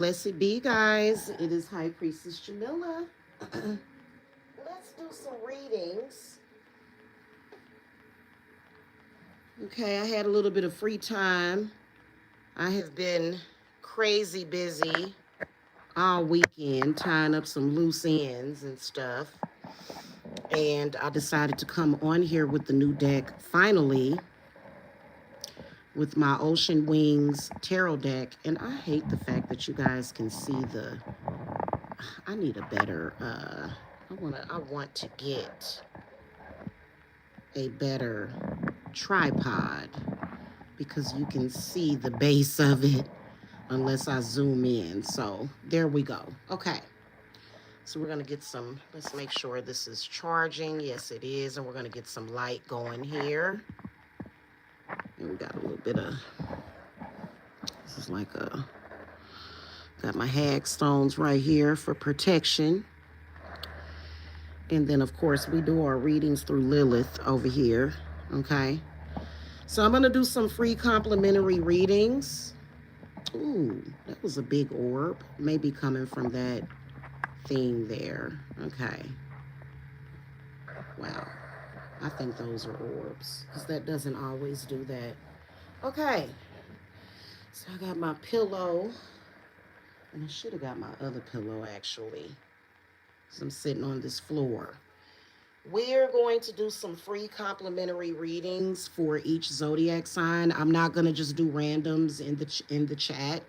Blessed be, guys. It is High Priestess Jamila. Let's do some readings. Okay, I had a little bit of free time. I have been crazy busy all weekend tying up some loose ends and stuff. And I decided to come on here with the new deck finally with my Ocean Wings tarot deck. And I hate the fact that you guys can see the. I need a better. I want to get a better tripod because you can see the base of it unless I zoom in. So there we go. Okay. So we're going to get some, let's make sure this is charging. Yes, it is. And we're going to get some light going here. And we got a little bit of, this is like got my hag stones right here for protection. And then, of course, we do our readings through Lilith over here. Okay. So I'm going to do some free complimentary readings. Ooh, that was a big orb. Maybe coming from that thing there. Okay. Wow. I think those are orbs because that doesn't always do that. Okay. So I got my pillow. And I should have got my other pillow actually. So I'm sitting on this floor. We're going to do some free complimentary readings for each zodiac sign. I'm not going to just do randoms in the chat.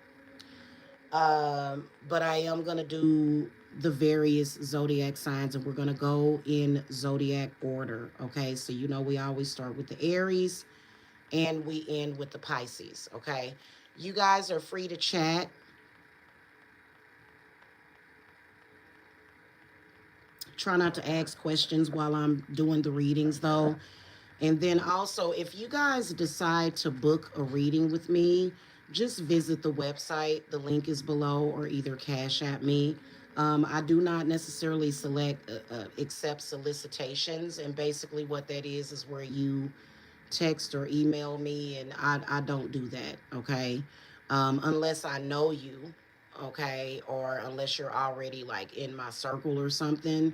But I am going to do the various zodiac signs and we're going to go in zodiac order. Okay. So, you know, we always start with the Aries and we end with the Pisces. Okay. You guys are free to chat. Try not to ask questions while I'm doing the readings though. And then also, if you guys decide to book a reading with me, just visit the website. The link is below, or either cash at me. I do not necessarily accept solicitations, and basically what that is where you text or email me, and I don't do that. Okay, unless I know you, okay, or unless you're already like in my circle or something.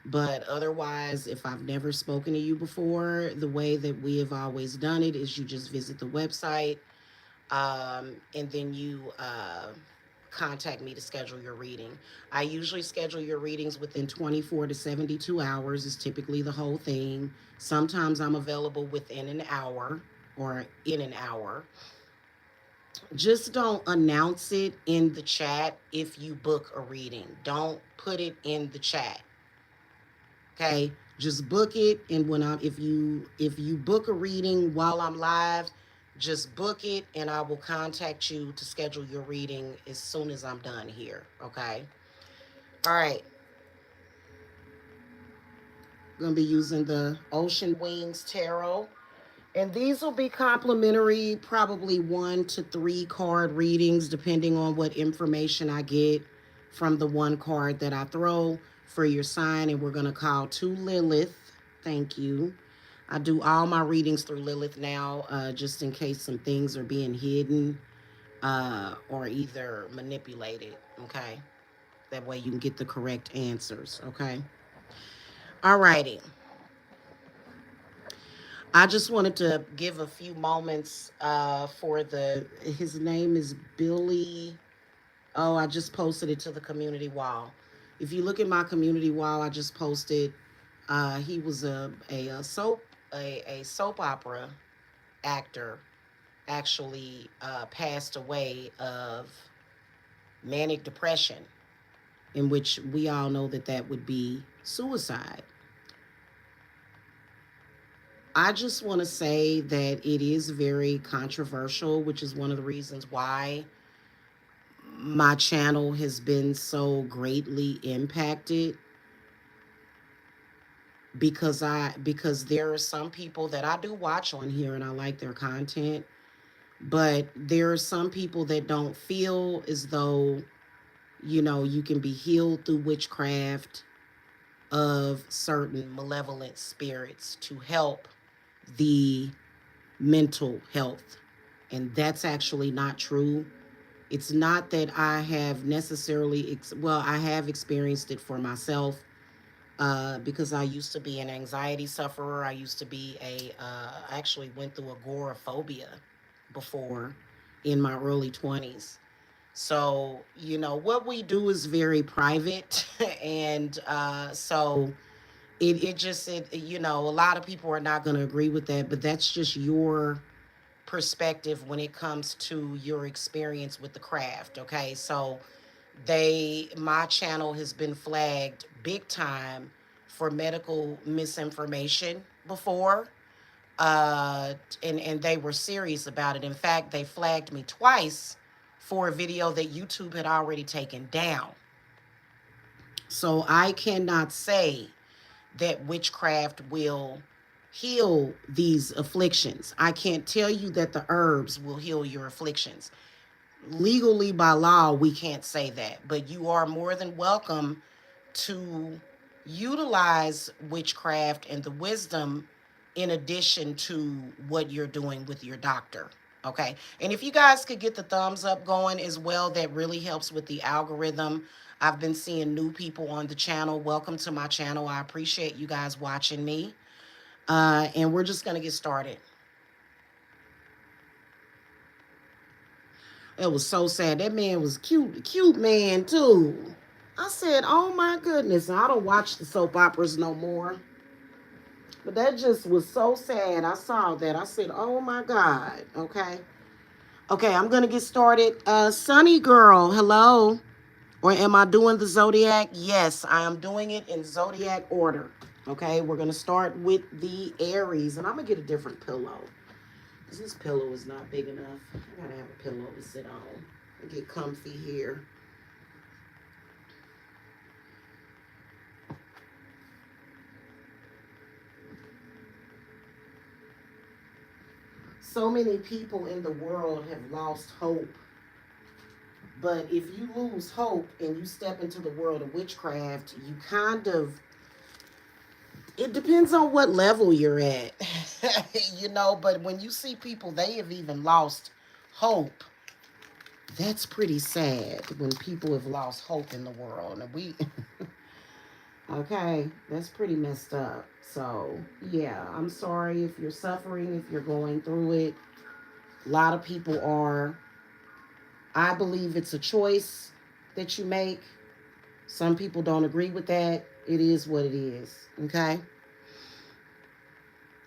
But otherwise, if I've never spoken to you before, the way that we have always done it is you just visit the website, and then you contact me to schedule your reading. I usually schedule your readings within 24 to 72 hours, is typically the whole thing. Sometimes I'm available within an hour or in an hour. Just don't announce it in the chat if you book a reading. Don't put it in the chat. Okay? Just book it, and when I if you book a reading while I'm live, just book it and I will contact you to schedule your reading as soon as I'm done here. Okay? All right. I'm going to be using the Ocean Wings Tarot. And these will be complimentary, probably 1 to 3 card readings, depending on what information I get from the one card that I throw for your sign. And we're going to call to Lilith. Thank you. I do all my readings through Lilith now, just in case some things are being hidden or either manipulated. Okay. That way you can get the correct answers. Okay. All righty. I just wanted to give a few moments for his name is Billy. Oh, I just posted it to the community wall. If you look at my community wall, I just posted, he was a soap opera actor, actually passed away of manic depression, in which we all know that that would be suicide. I just want to say that it is very controversial, which is one of the reasons why my channel has been so greatly impacted, because there are some people that I do watch on here and I like their content, but there are some people that don't feel as though, you know, you can be healed through witchcraft of certain malevolent spirits to help the mental health. And that's actually not true. It's not that I have necessarily, well, I have experienced it for myself because I used to be an anxiety sufferer. I used to be I actually went through agoraphobia before in my early 20s. So, what we do is very private. And so a lot of people are not going to agree with that, but that's just your perspective when it comes to your experience with the craft. Okay. So, my channel has been flagged big time for medical misinformation before. And they were serious about it. In fact, they flagged me twice for a video that YouTube had already taken down. So I cannot say that witchcraft will heal these afflictions. I can't tell you that the herbs will heal your afflictions. Legally, by law, we can't say that, but you are more than welcome to utilize witchcraft and the wisdom in addition to what you're doing with your doctor. Okay. And if you guys could get the thumbs up going as well, that really helps with the algorithm. I've been seeing new people on the channel. Welcome to my channel. I appreciate you guys watching me. And we're just going to get started. It was so sad. That man was cute man too. I said, oh my goodness. I don't watch the soap operas no more. But that just was so sad. I saw that. I said, oh my God. Okay. Okay, I'm going to get started. Sunny Girl, hello. Or am I doing the Zodiac? Yes, I am doing it in Zodiac order. Okay, we're going to start with the Aries. And I'm going to get a different pillow. Because this pillow is not big enough. I got to have a pillow to sit on and get comfy here. So many people in the world have lost hope. But if you lose hope and you step into the world of witchcraft, you kind of, it depends on what level you're at, but when you see people, they have even lost hope. That's pretty sad when people have lost hope in the world. And okay, that's pretty messed up. So, yeah, I'm sorry if you're suffering, if you're going through it. A lot of people are. I believe it's a choice that you make. Some people don't agree with that. It is what it is. Okay.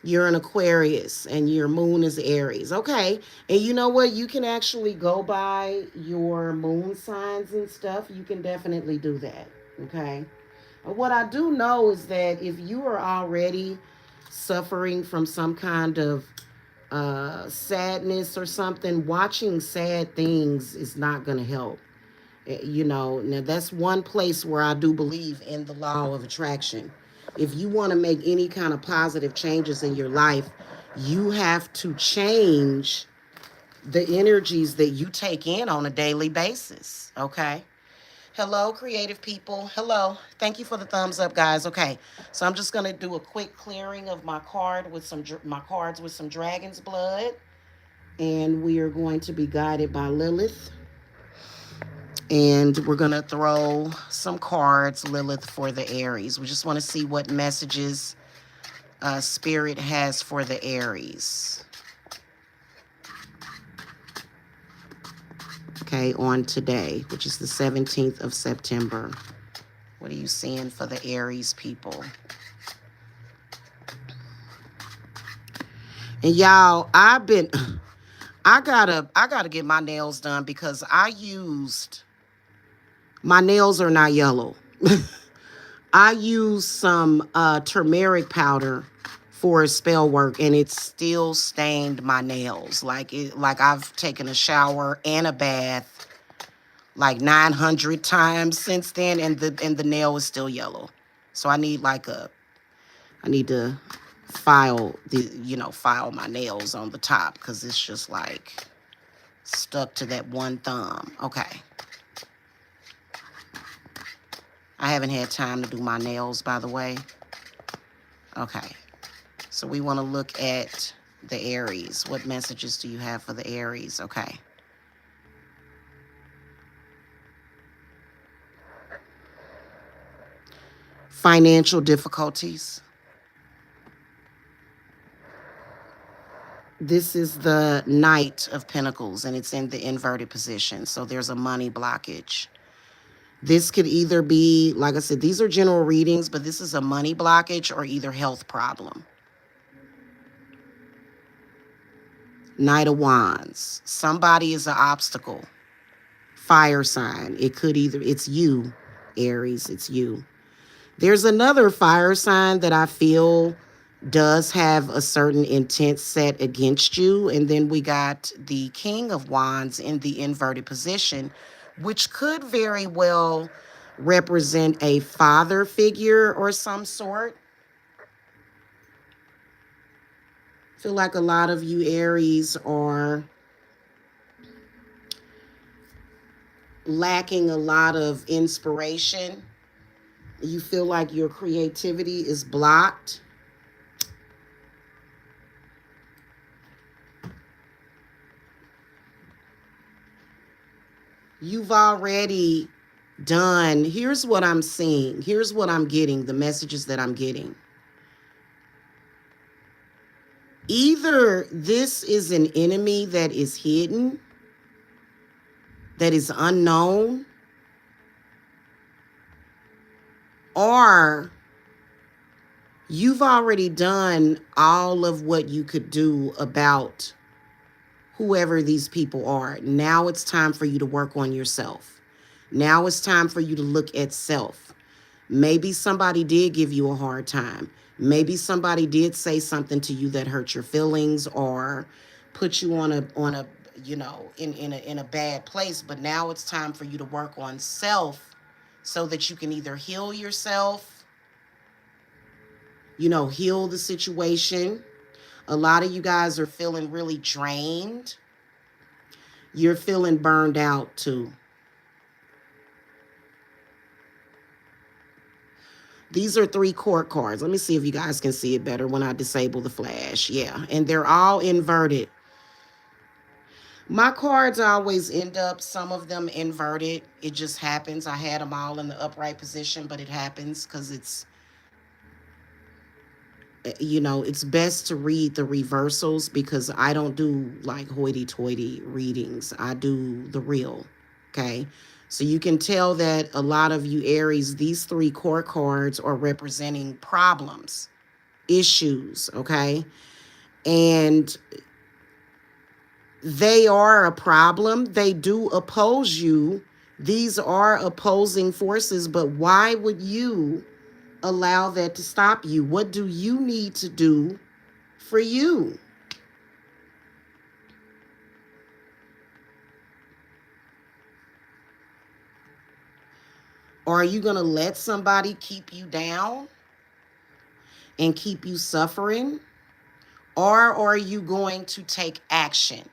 You're an Aquarius and your moon is Aries. Okay. And you know what? You can actually go by your moon signs and stuff. You can definitely do that. Okay. What I do know is that if you are already suffering from some kind of sadness or something, watching sad things is not going to help. Now that's one place where I do believe in the law of attraction. If you want to make any kind of positive changes in your life, you have to change the energies that you take in on a daily basis. Okay. Hello, creative people. Hello. Thank you for the thumbs up, guys. Okay. So I'm just going to do a quick clearing of my cards with some dragon's blood. And we are going to be guided by Lilith. And we're going to throw some cards, Lilith, for the Aries. We just want to see what messages Spirit has for the Aries. Okay, on today, which is the 17th of September. What are you seeing for the Aries people? And y'all, I gotta get my nails done because my nails are not yellow. I used some turmeric powder for spell work and it still stained my nails. Like I've taken a shower and a bath like 900 times since then, and the nail is still yellow. So I need to file my nails on the top because it's just like stuck to that one thumb. Okay. I haven't had time to do my nails, by the way. Okay. So we want to look at the Aries. What messages do you have for the Aries? Okay. Financial difficulties. This is the Knight of Pentacles, and it's in the inverted position. So there's a money blockage. This could either be, like I said, these are general readings, but this is a money blockage or either health problem. Knight of Wands. Somebody is an obstacle. Fire sign. It could either, it's you, Aries, it's you. There's another fire sign that I feel does have a certain intent set against you. And then we got the King of Wands in the inverted position, which could very well represent a father figure or some sort. I feel like a lot of you Aries are lacking a lot of inspiration. You feel like your creativity is blocked. You've already done, here's what I'm seeing. Here's what I'm getting, the messages that I'm getting. Either this is an enemy that is hidden, that is unknown, or you've already done all of what you could do about whoever these people are. Now it's time for you to work on yourself. Now it's time for you to look at self. Maybe somebody did give you a hard time. Maybe somebody did say something to you that hurt your feelings or put you on a you know, in a bad place. But now it's time for you to work on self so that you can either heal yourself, you know, heal the situation. A lot of you guys are feeling really drained. You're feeling burned out too. These are 3 court cards. Let me see if you guys can see it better when I disable the flash. Yeah, and they're all inverted. My cards always end up, some of them inverted. It just happens. I had them all in the upright position, but it happens because it's, you know, it's best to read the reversals because I don't do like hoity-toity readings. I do the real, okay? So you can tell that a lot of you Aries, these 3 court cards are representing problems, issues, okay? And they are a problem. They do oppose you. These are opposing forces, but why would you allow that to stop you? What do you need to do for you? Or are you going to let somebody keep you down and keep you suffering? Or are you going to take action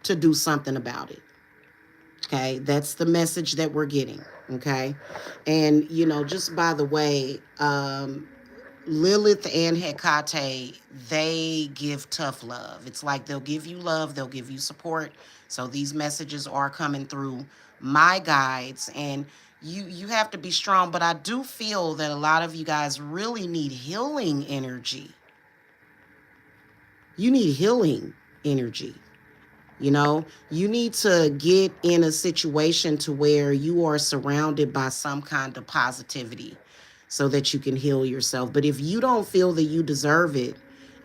to do something about it? Okay, that's the message that we're getting. Okay, and you know, just by the way, Lilith and Hecate, they give tough love. It's like they'll give you love, they'll give you support. So these messages are coming through my guides, and you have to be strong. But I do feel that a lot of you guys really need healing energy. You need healing energy. You know, you need to get in a situation to where you are surrounded by some kind of positivity so that you can heal yourself. But if you don't feel that you deserve it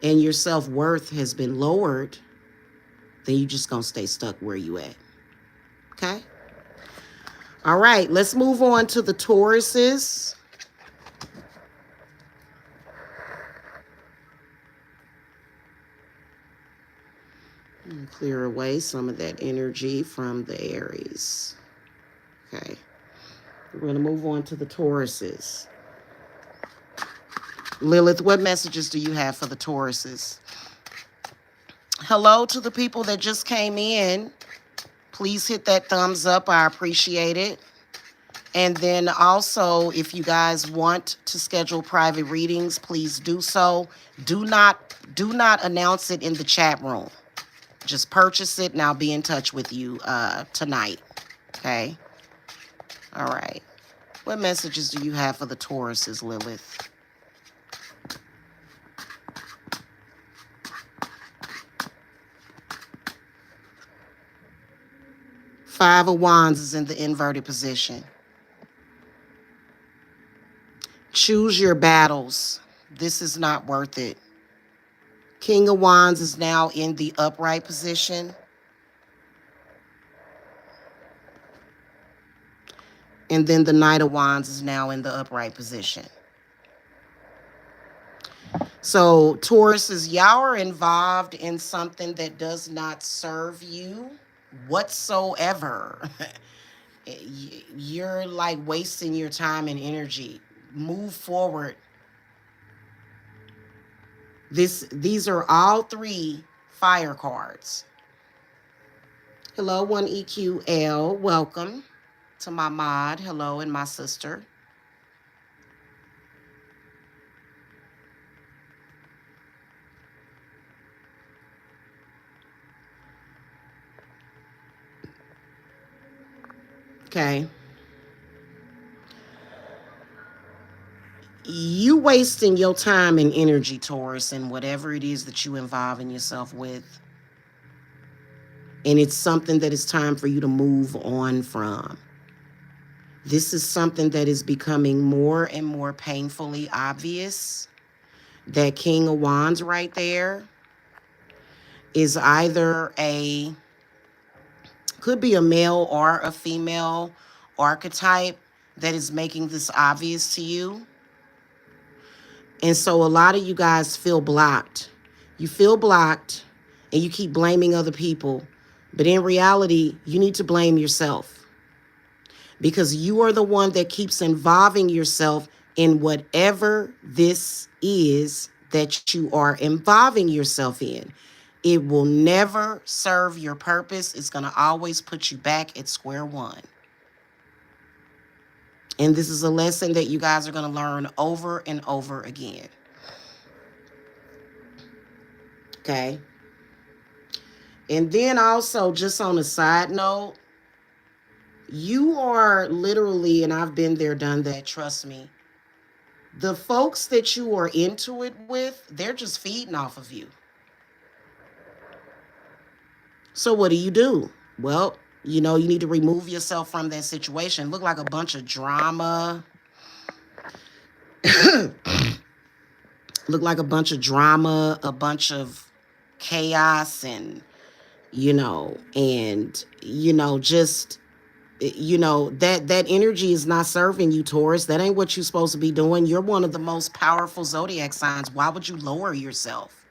and your self-worth has been lowered, then you're just going to stay stuck where you at. Okay? All right, let's move on to the Tauruses. Clear away some of that energy from the Aries. Okay. We're going to move on to the Tauruses. Lilith, what messages do you have for the Tauruses? Hello to the people that just came in. Please hit that thumbs up. I appreciate it. And then also, if you guys want to schedule private readings, please do so. Do not announce it in the chat room. Just purchase it and I'll be in touch with you tonight. Okay? All right. What messages do you have for the Tauruses, Lilith? Five of Wands is in the inverted position. Choose your battles. This is not worth it. King of Wands is now in the upright position. And then the Knight of Wands is now in the upright position. So, Tauruses, y'all are involved in something that does not serve you whatsoever. You're like wasting your time and energy. Move forward. These are all three fire cards. Hello, 1EQL. Welcome to my mod. Hello, and my sister. Okay. You wasting your time and energy, Taurus, and whatever it is that you involving yourself with. And it's something that it's time for you to move on from. This is something that is becoming more and more painfully obvious. That King of Wands right there is either could be a male or a female archetype that is making this obvious to you. And so a lot of you guys feel blocked. You feel blocked and you keep blaming other people. But in reality, you need to blame yourself. Because you are the one that keeps involving yourself in whatever this is that you are involving yourself in. It will never serve your purpose. It's going to always put you back at square one. And this is a lesson that you guys are going to learn over and over again. Okay. And then also, just on a side note, you are literally, and I've been there, done that, trust me. The folks that you are into it with, they're just feeding off of you. So what do? Well, you need to remove yourself from that situation. Look like a bunch of drama. Look like a bunch of drama, a bunch of chaos, and, just, that energy is not serving you, Taurus. That ain't what you're supposed to be doing. You're one of the most powerful zodiac signs. Why would you lower yourself?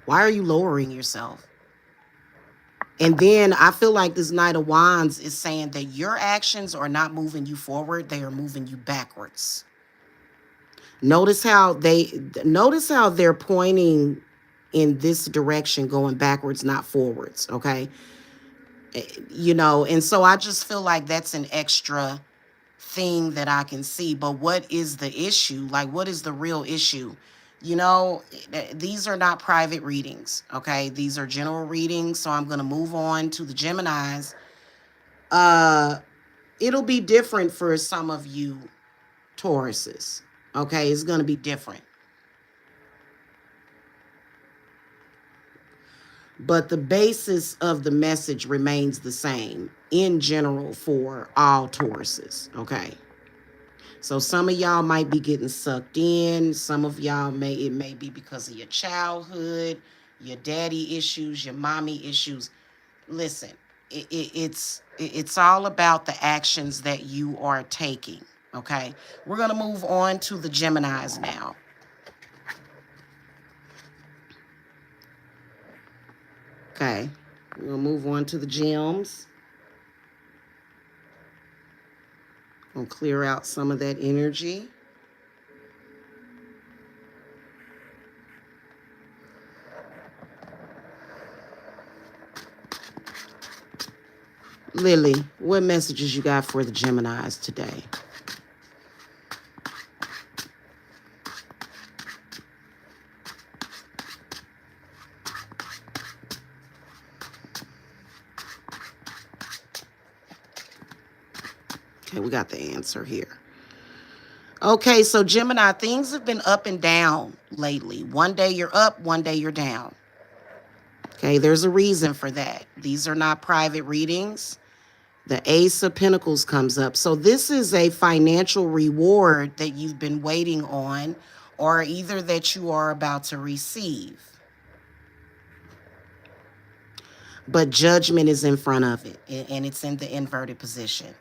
Why are you lowering yourself? And then I feel like this Knight of Wands is saying that your actions are not moving you forward. They are moving you backwards. Notice how they're pointing in this direction, going backwards, not forwards. Okay. And so I just feel like that's an extra thing that I can see. But what is the issue? Like, what is the real issue? These are not private readings, okay? These are general readings, so I'm going to move on to the Geminis. It'll be different for some of you Tauruses, okay? It's going to be different. But the basis of the message remains the same in general for all Tauruses, okay? So some of y'all might be getting sucked in. Some of y'all it may be because of your childhood, your daddy issues, your mommy issues. Listen, it's all about the actions that you are taking, okay? We're going to move on to the Geminis now. Okay, we'll move on to the gems. We'll clear out some of that energy. Lily, what messages you got for the Geminis today? Okay, we got the answer here. Okay, so Gemini, things have been up and down lately. One day you're up, one day you're down. Okay, there's a reason for that. These are not private readings. The Ace of Pentacles comes up. So this is a financial reward that you've been waiting on, or either that you are about to receive. But judgment is in front of it, and it's in the inverted position.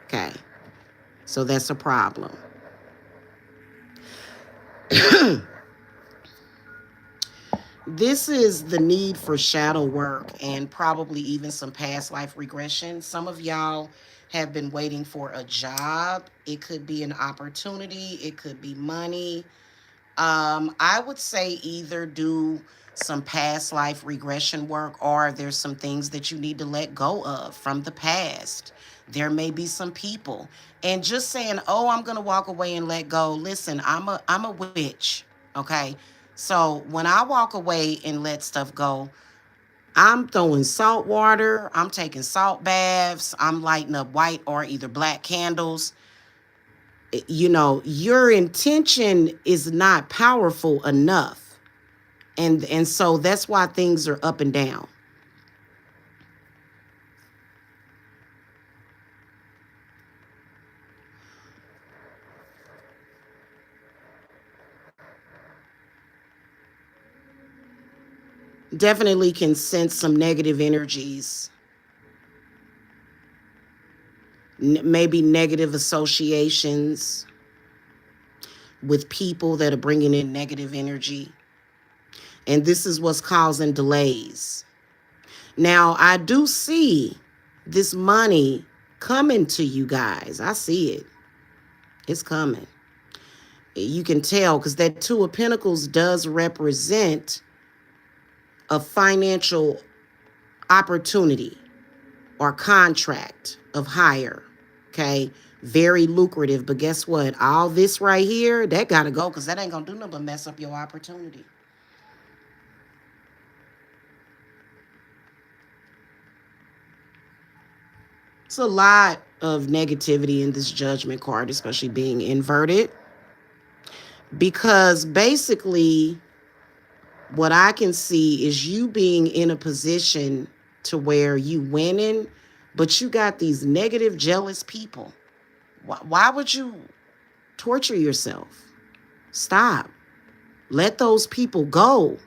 Okay, so that's a problem. This is the need for shadow work and probably even some past life regression. Some of y'all have been waiting for a job. It could be an opportunity. It could be money. I would say either do some past life regression work, or there's some things that you need to let go of from the past. There may be some people. And just saying, oh, I'm going to walk away and let go. Listen, I'm a witch, okay? So when I walk away and let stuff go, I'm throwing salt water, I'm taking salt baths, I'm lighting up white or either black candles. You know, your intention is not powerful enough. And so that's why things are up and down. Definitely can sense some negative energies, maybe negative associations with people that are bringing in negative energy. And this is what's causing delays. Now, I do see this money coming to you guys. I see it. It's coming. You can tell because that Two of Pentacles does represent a financial opportunity or contract of hire. Okay. Very lucrative. But guess what? All this right here, that got to go because that ain't going to do nothing but mess up your opportunity. It's a lot of negativity in this Judgment card, especially being inverted. Because basically, what I can see is you being in a position to where you winning, but you got these negative, jealous people. Why would you torture yourself? Stop. Let those people go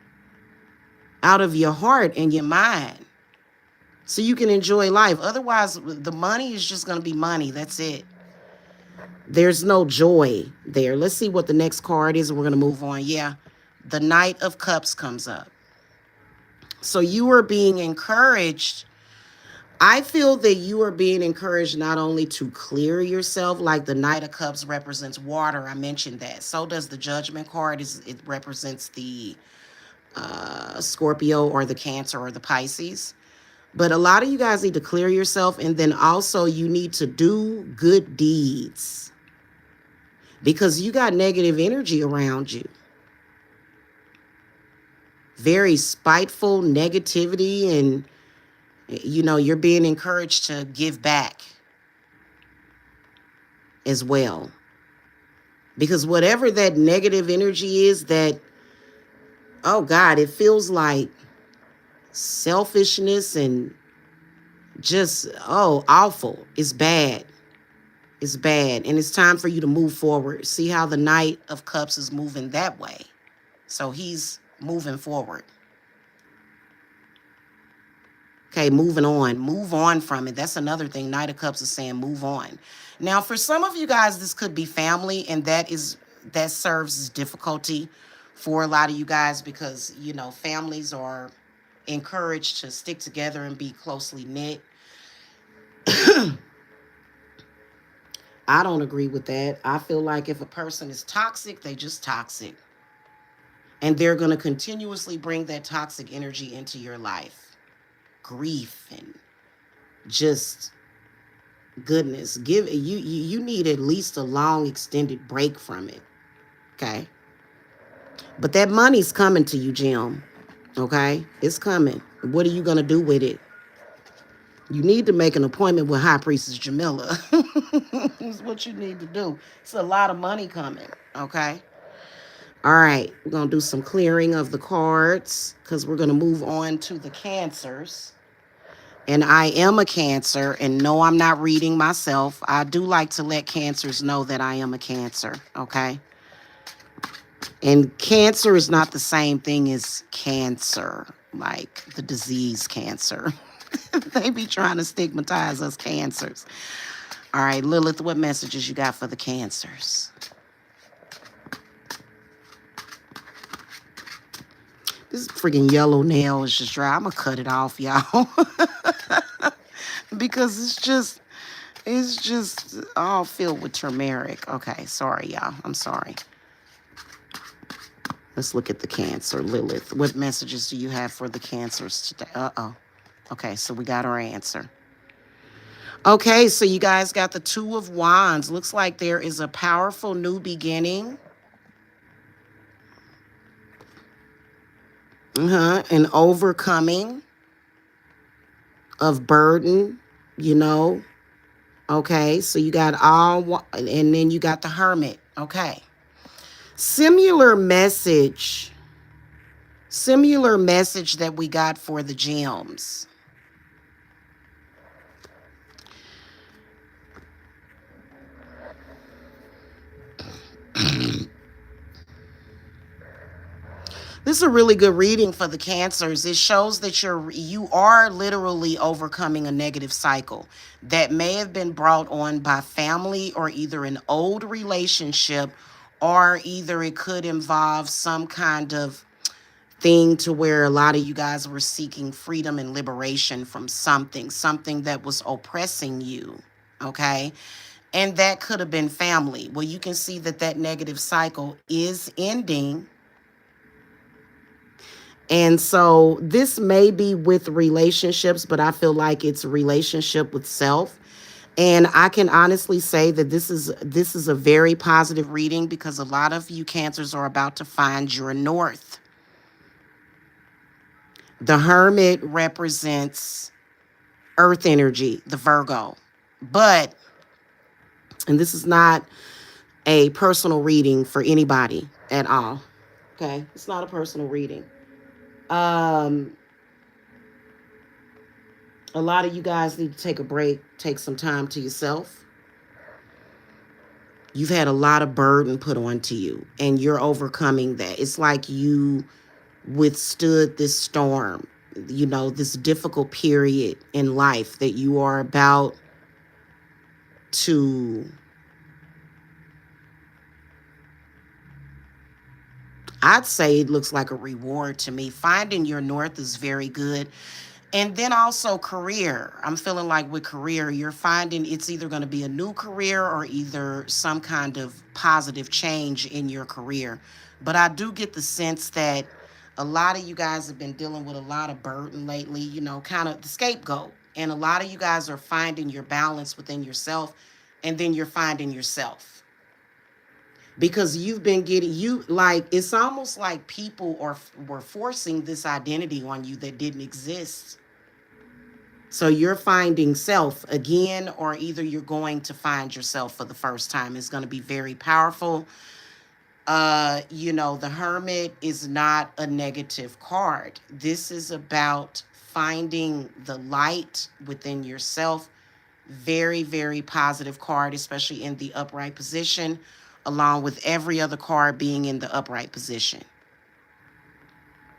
out of your heart and your mind so you can enjoy life. Otherwise, the money is just going to be money. That's it. There's no joy there. Let's see what the next card is, and we're going to move on. Yeah, the Knight of Cups comes up. So you are being encouraged. I feel that you are being encouraged not only to clear yourself, like the Knight of Cups represents water. I mentioned that. So does the Judgment card. It represents the Scorpio or the Cancer or the Pisces. But a lot of you guys need to clear yourself, and then also you need to do good deeds because you got negative energy around you. Very spiteful negativity, and you know, you're being encouraged to give back as well. Because whatever that negative energy is, that, oh God, it feels like selfishness and just, oh, awful. It's bad. It's bad. And it's time for you to move forward. See how the Knight of Cups is moving that way. So he's moving forward. Okay, moving on. Move on from it. That's another thing. Knight of Cups is saying move on. Now, for some of you guys, this could be family, and that serves as difficulty for a lot of you guys because, you know, families are encouraged to stick together and be closely knit. I don't agree with that. I feel like if a person is toxic, they just toxic. And they're going to continuously bring that toxic energy into your life. Grief and just goodness. You need at least a long extended break from it. Okay? But that money's coming to you, Jim. Okay? It's coming. What are you going to do with it? You need to make an appointment with High Priestess Jamila. That's what you need to do. It's a lot of money coming, okay? All right, we're going to do some clearing of the cards because we're going to move on to the Cancers. And I am a Cancer, and no, I'm not reading myself. I do like to let Cancers know that I am a Cancer, okay? And Cancer is not the same thing as cancer, like the disease cancer. They be trying to stigmatize us Cancers. All right, Lilith, what messages you got for the Cancers? This freaking yellow nail is just dry. I'm gonna cut it off, y'all. Because it's just all filled with turmeric. Okay, sorry, y'all. I'm sorry. Let's look at the Cancer, Lilith. What messages do you have for the Cancers today? Uh-oh. Okay, so we got our answer. Okay, so you guys got the Two of Wands. Looks like there is a powerful new beginning. An overcoming of burden, you know. Okay, so you got and then you got the Hermit. Okay. Similar message that we got for the gems. This is a really good reading for the Cancers. It shows that you are literally overcoming a negative cycle that may have been brought on by family or either an old relationship, or either it could involve some kind of thing to where a lot of you guys were seeking freedom and liberation from something that was oppressing you, okay? And that could have been family. Well, you can see that negative cycle is ending. And so this may be with relationships, but I feel like it's a relationship with self. And I can honestly say that this is a very positive reading because a lot of you Cancers are about to find your north. The Hermit represents earth energy, the Virgo. But, and this is not a personal reading for anybody at all. Okay? It's not a personal reading. A lot of you guys need to take a break, take some time to yourself. You've had a lot of burden put onto you, and you're overcoming that. It's like you withstood this storm, you know, this difficult period in life that you are about to, I'd say it looks like a reward to me. Finding your north is very good. And then also career. I'm feeling like with career, you're finding it's either going to be a new career or either some kind of positive change in your career. But I do get the sense that a lot of you guys have been dealing with a lot of burden lately, you know, kind of the scapegoat. And a lot of you guys are finding your balance within yourself, and then you're finding yourself. Because you've been like, it's almost like people were forcing this identity on you that didn't exist. So you're finding self again, or either you're going to find yourself for the first time. It's going to be very powerful. You know, the Hermit is not a negative card. This is about finding the light within yourself. Very, very positive card, especially in the upright position, along with every other card being in the upright position.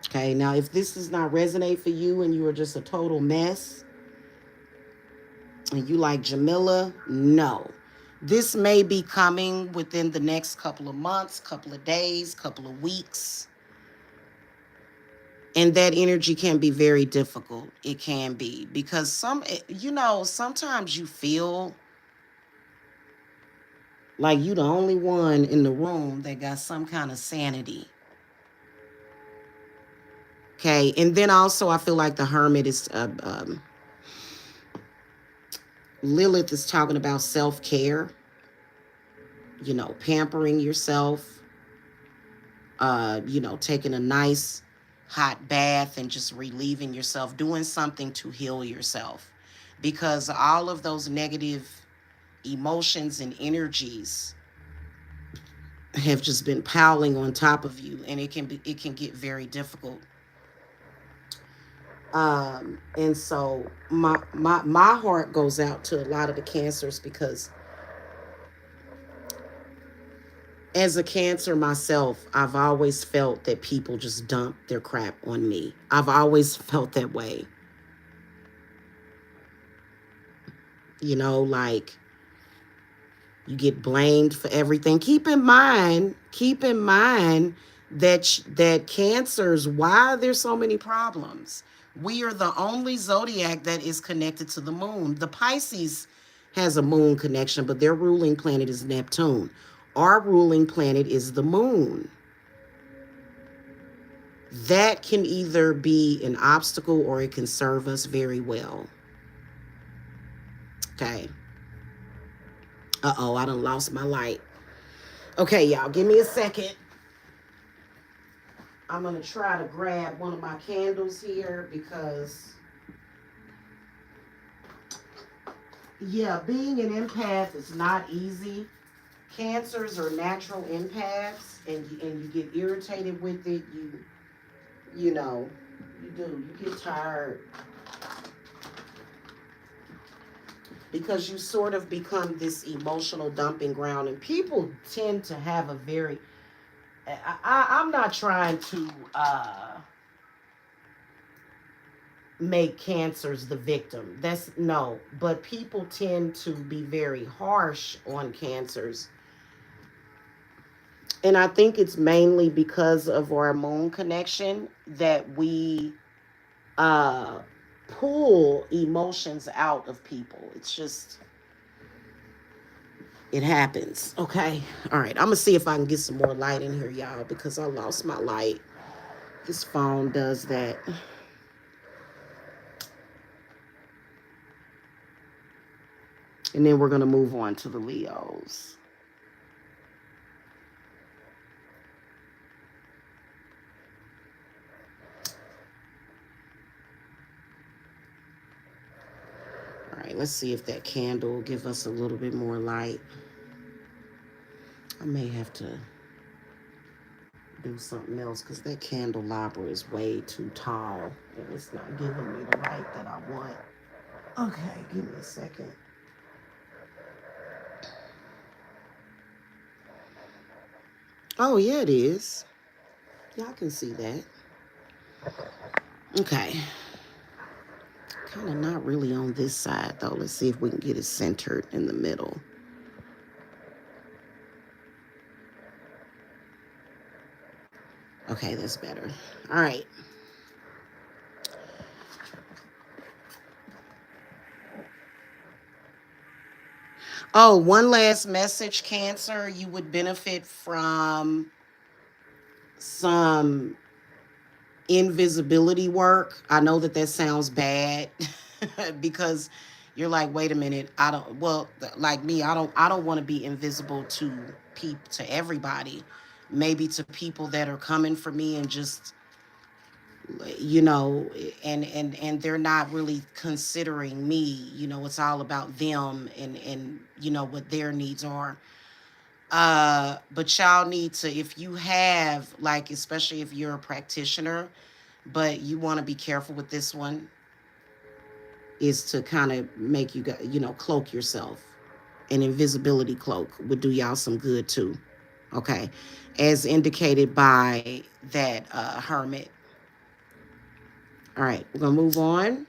Okay, now if this does not resonate for you and you are just a total mess, and you like Jamila, no. This may be coming within the next couple of months, couple of days, couple of weeks. And that energy can be very difficult. It can be. Because sometimes you feel like you the only one in the room that got some kind of sanity. Okay, and then also I feel like the Hermit is... Lilith is talking about self-care, you know, pampering yourself, you know, taking a nice hot bath and just relieving yourself, doing something to heal yourself. because all of those negative emotions and energies have just been piling on top of you, and it can get very difficult. And so my heart goes out to a lot of the cancers, because as a cancer myself, I've always felt that people just dump their crap on me. I've always felt that way. Like, you get blamed for everything. Keep in mind that cancers, why there's so many problems. We are the only zodiac that is connected to the moon. The Pisces has a moon connection, but their ruling planet is Neptune. Our ruling planet is the moon. That can either be an obstacle or it can serve us very well. Okay. Uh-oh, I done lost my light. Okay, y'all, give me a second. I'm going to try to grab one of my candles here, because, yeah, being an empath is not easy. Cancers are natural empaths, and you get irritated with it. You know, you do. You get tired, because you sort of become this emotional dumping ground, and people tend to have a very, I'm not trying to make cancers the victim. That's no, but people tend to be very harsh on cancers. And I think it's mainly because of our moon connection that we uh pull emotions out of people. It's just, it happens. Okay. All right. I'm gonna see if I can get some more light in here, y'all, because I lost my light. This phone does that. And then we're gonna move on to the Leos. All right, let's see if that candle will give us a little bit more light. I may have to do something else, because that candelabra is way too tall and it's not giving me the light that I want. Okay, give me a second. Oh, yeah, it is. Y'all can see that. Okay. Kind of not really on this side, though. Let's see if we can get it centered in the middle. Okay, that's better. All right. Oh, one last message, Cancer. You would benefit from some invisibility work. I know that sounds bad because you're like, wait a minute, I don't, well, like me, I don't want to be invisible to everybody. Maybe to people that are coming for me and just, you know, and they're not really considering me. It's all about them, and what their needs are. But y'all need to, if you have, like, especially if you're a practitioner, but you want to be careful with this one, is to kind of make cloak yourself. An invisibility cloak would do y'all some good too. Okay. As indicated by that hermit. All right, we're going to move on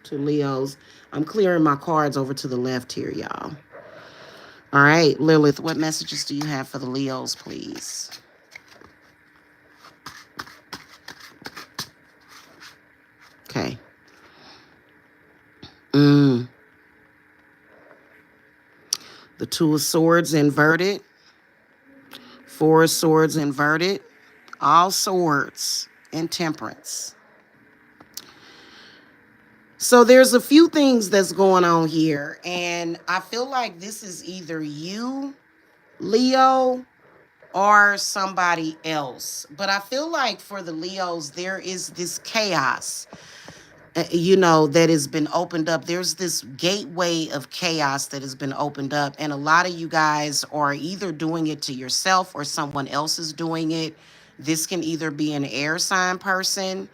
to Leos. I'm clearing my cards over to the left here, y'all. All right, Lilith, what messages do you have for the Leos, please? Okay. The Two of Swords inverted. Four of Swords inverted. All swords and Temperance. So there's a few things that's going on here, and I feel like this is either you, Leo, or somebody else. But I feel like for the Leos, there is this chaos. you know, that has been opened up. There's this gateway of chaos that has been opened up, and a lot of you guys are either doing it to yourself or someone else is doing it. This can either be an air sign person,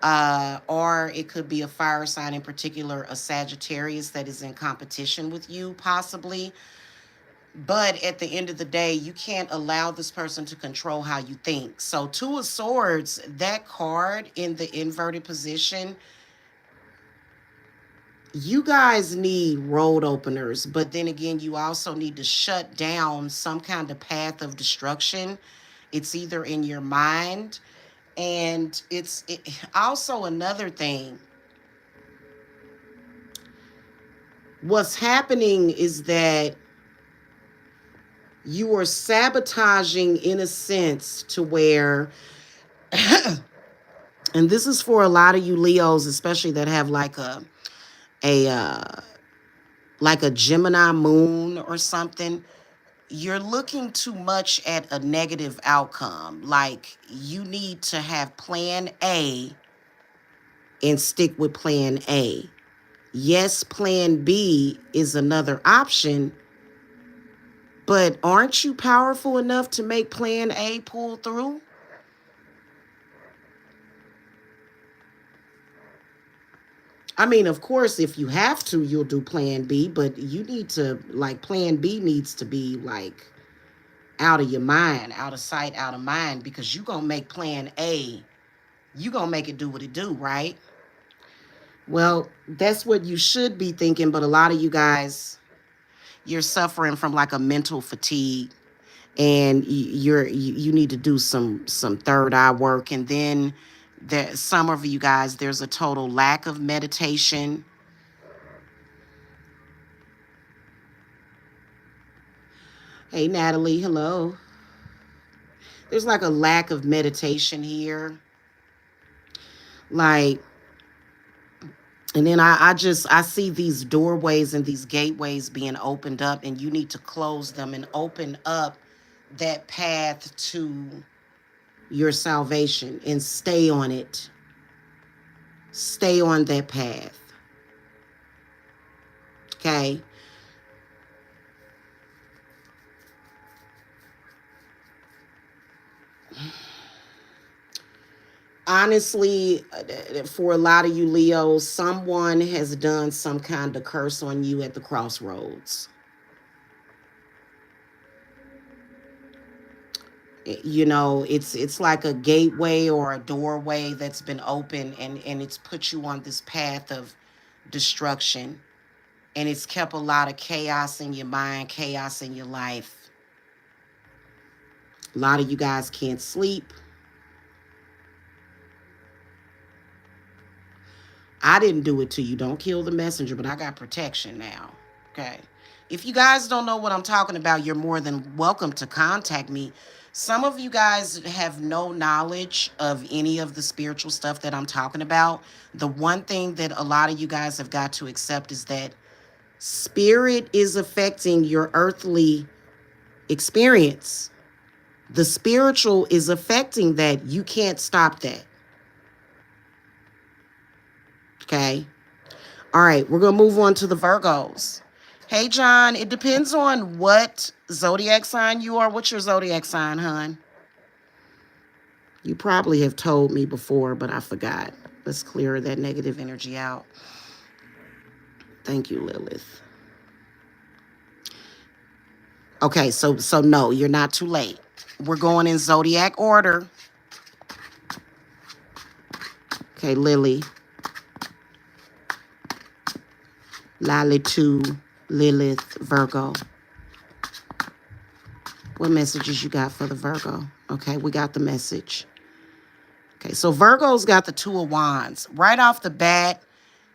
or it could be a fire sign, in particular a Sagittarius that is in competition with you, possibly. But at the end of the day, you can't allow this person to control how you think. So Two of Swords, that card in the inverted position, you guys need road openers, but then again, you also need to shut down some kind of path of destruction. It's either in your mind, and also another thing. What's happening is that you are sabotaging in a sense to where, and this is for a lot of you Leos, especially that have a like a Gemini moon or something. You're looking too much at a negative outcome. Like, you need to have plan A and stick with plan A. Yes, plan B is another option, but aren't you powerful enough to make plan A pull through? I mean, of course, if you have to, you'll do plan B, but you need to, like, plan B needs to be, like, out of your mind, out of sight, out of mind, because you're going to make plan A. You're going to make it do what it do, right? Well, that's what you should be thinking, but a lot of you guys, you're suffering from like a mental fatigue, and you need to do some third eye work. And then there, some of you guys, there's a total lack of meditation. Hey, Natalie, hello. There's like a lack of meditation here. Like, and then I see these doorways and these gateways being opened up, and you need to close them and open up that path to your salvation and stay on it. Stay on that path. Okay? Honestly, for a lot of you Leos, someone has done some kind of curse on you at the crossroads. You know, it's like a gateway or a doorway that's been open, and it's put you on this path of destruction, and it's kept a lot of chaos in your mind, chaos in your life. A lot of you guys can't sleep. I didn't do it to you. Don't kill the messenger, but I got protection now. Okay. If you guys don't know what I'm talking about, you're more than welcome to contact me. Some of you guys have no knowledge of any of the spiritual stuff that I'm talking about. The one thing that a lot of you guys have got to accept is that spirit is affecting your earthly experience. The spiritual is affecting that. You can't stop that. Okay. All right. We're going to move on to the Virgos. Hey, John, it depends on what zodiac sign you are. What's your zodiac sign, hon? You probably have told me before, but I forgot. Let's clear that negative energy out. Thank you, Lilith. Okay, so no, you're not too late. We're going in zodiac order. Okay, Lily. Lalitu, Lilith, Virgo. What messages you got for the Virgo? Okay, we got the message. Okay, so Virgo's got the Two of Wands. Right off the bat,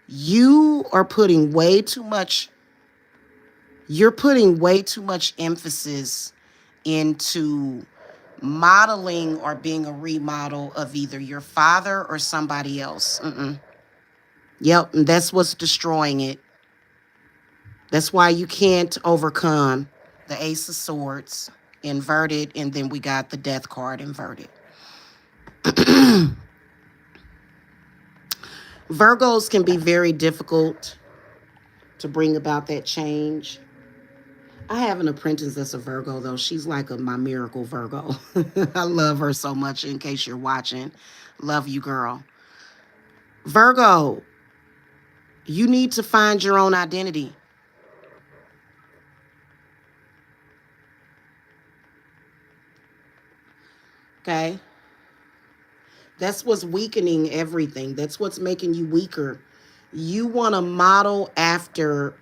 you are putting way too much, you're putting way too much emphasis into modeling or being a remodel of either your father or somebody else. Yep, and that's what's destroying it. That's why you can't overcome the Ace of Swords inverted, and then we got the Death card inverted. Virgos can be very difficult to bring about that change. I have an apprentice that's a Virgo, though. She's like my miracle Virgo. I love her so much, in case you're watching. Love you, girl. Virgo, you need to find your own identity. Okay? That's what's weakening everything. That's what's making you weaker. You want to model after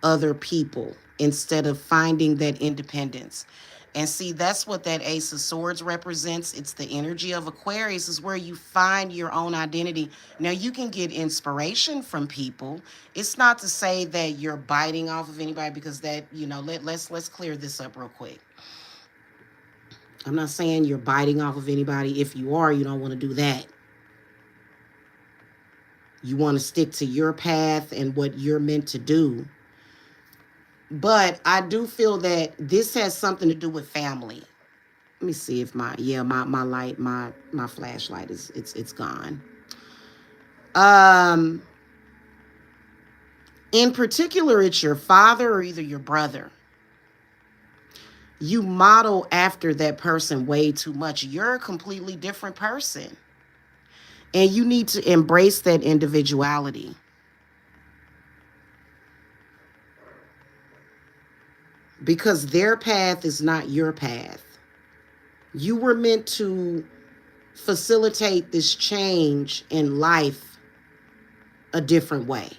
other people instead of finding that independence. And see, that's what that Ace of Swords represents. It's the energy of Aquarius, is where you find your own identity. Now, you can get inspiration from people. It's not to say that you're biting off of anybody, because that, let's clear this up real quick. I'm not saying you're biting off of anybody. If you are, you don't want to do that. You want to stick to your path and what you're meant to do. But I do feel that this has something to do with family. Let me see if my light, my flashlight it's gone. In particular, it's your father or either your brother. You model after that person way too much. You're a completely different person. And you need to embrace that individuality. Because their path is not your path. You were meant to facilitate this change in life a different way.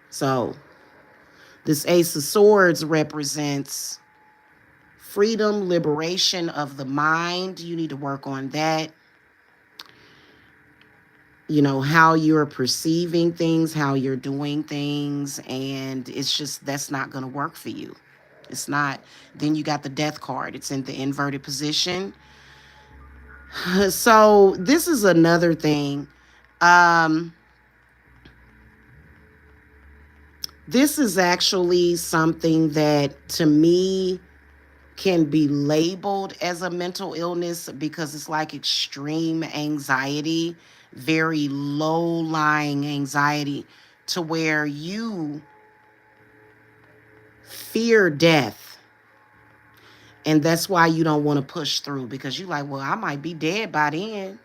So, this Ace of Swords represents freedom, liberation of the mind. You need to work on that. How you're perceiving things, how you're doing things, and it's just, that's not going to work for you. It's not. Then you got the Death card. It's in the inverted position. So this is another thing. This is actually something that, to me, can be labeled as a mental illness, because it's like extreme anxiety, very low-lying anxiety, to where you fear death. And that's why you don't want to push through, because you're like, well, I might be dead by then.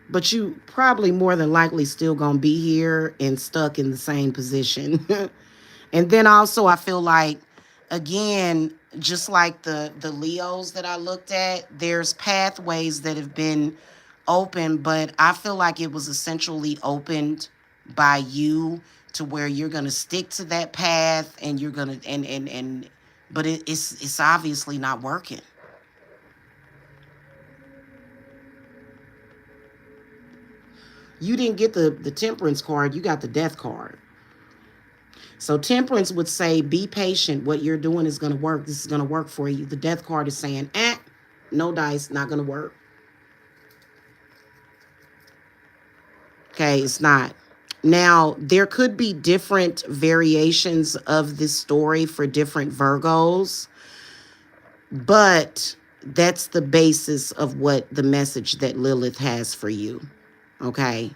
But you probably more than likely still going to be here and stuck in the same position. And then also, I feel like, again, just like the Leos that I looked at, there's pathways that have been open, but I feel like it was essentially opened by you, to where you're going to stick to that path, and you're going to, but it's obviously not working. You didn't get the Temperance card, you got the Death card. So Temperance would say, be patient. What you're doing is going to work. This is going to work for you. The Death card is saying, no dice, not going to work. Okay, it's not. Now, there could be different variations of this story for different Virgos, but that's the basis of what the message that Lilith has for you. Okay?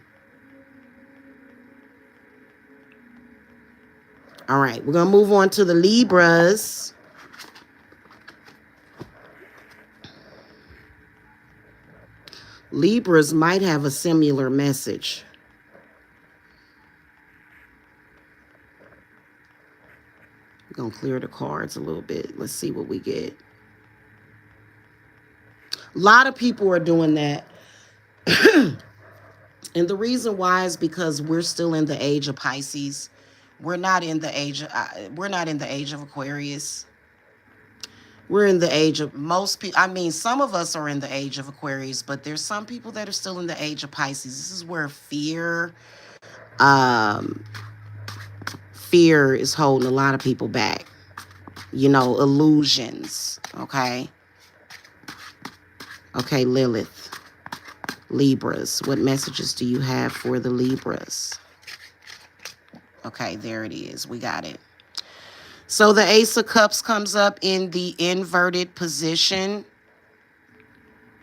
All right, we're going to move on to the Libras. Libras might have a similar message. We're going to clear the cards a little bit. Let's see what we get. A lot of people are doing that. And the reason why is because we're still in the age of Pisces. We're not in the age of Aquarius. We're in the age of most people. I mean, some of us are in the age of Aquarius, but there's some people that are still in the age of Pisces. This is where fear is holding a lot of people back. Illusions. Okay. Okay, Lilith. Libras. What messages do you have for the Libras? Okay, there it is. We got it. So the Ace of Cups comes up in the inverted position.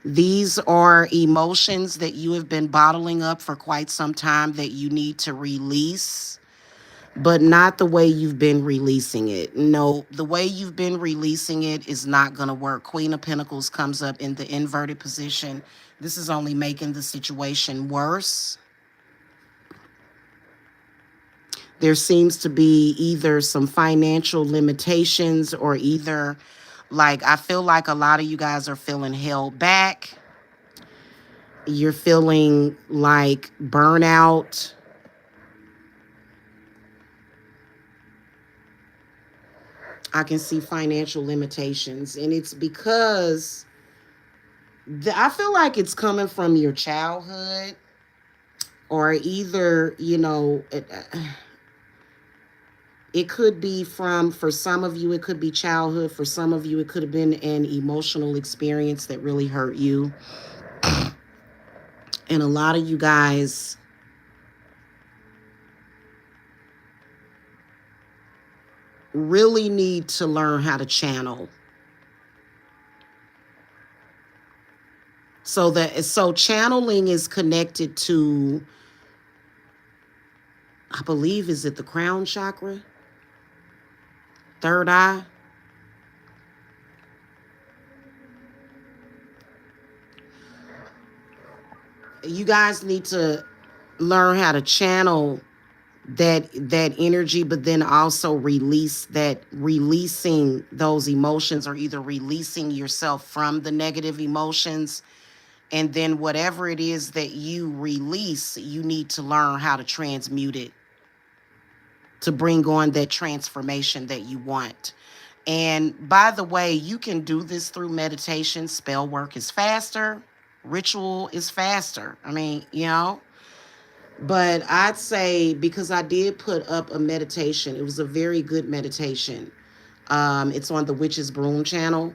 These are emotions that you have been bottling up for quite some time that you need to release, but not the way you've been releasing it. No, the way you've been releasing it is not going to work. Queen of Pentacles comes up in the inverted position. This is only making the situation worse. There seems to be either some financial limitations or either, like, I feel like a lot of you guys are feeling held back. You're feeling like burnout. I can see financial limitations, and it's because I feel like it's coming from your childhood, or either, it could be from, for some of you, it could be childhood. For some of you, it could have been an emotional experience that really hurt you. And a lot of you guys really need to learn how to channel. So channeling is connected to, I believe, is it the crown chakra? Third eye? You guys need to learn how to channel that energy, but then also releasing those emotions, or either releasing yourself from the negative emotions. And then whatever it is that you release, you need to learn how to transmute it to bring on that transformation that you want. And by the way, you can do this through meditation. Spell work is faster. Ritual is faster. I mean, but I'd say, because I did put up a meditation, it was a very good meditation. It's on the Witch's Broom channel,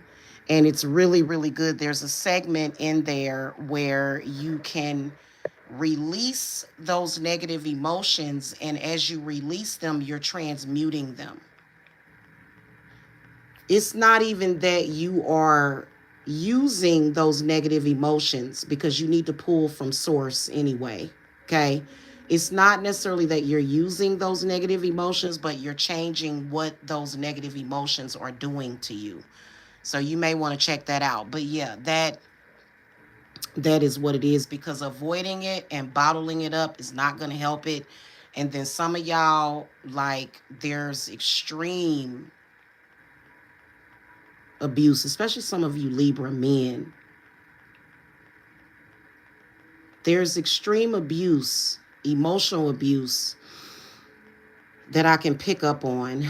and it's really, really good. There's a segment in there where you can release those negative emotions, and as you release them, you're transmuting them. It's not even that you are using those negative emotions, because you need to pull from source anyway. Okay. It's not necessarily that you're using those negative emotions, but you're changing what those negative emotions are doing to you. So you may want to check that out. But yeah, that is what it is, because avoiding it and bottling it up is not going to help it. And then some of y'all, like, there's extreme abuse, especially some of you Libra men. There's extreme abuse, emotional abuse, that I can pick up on,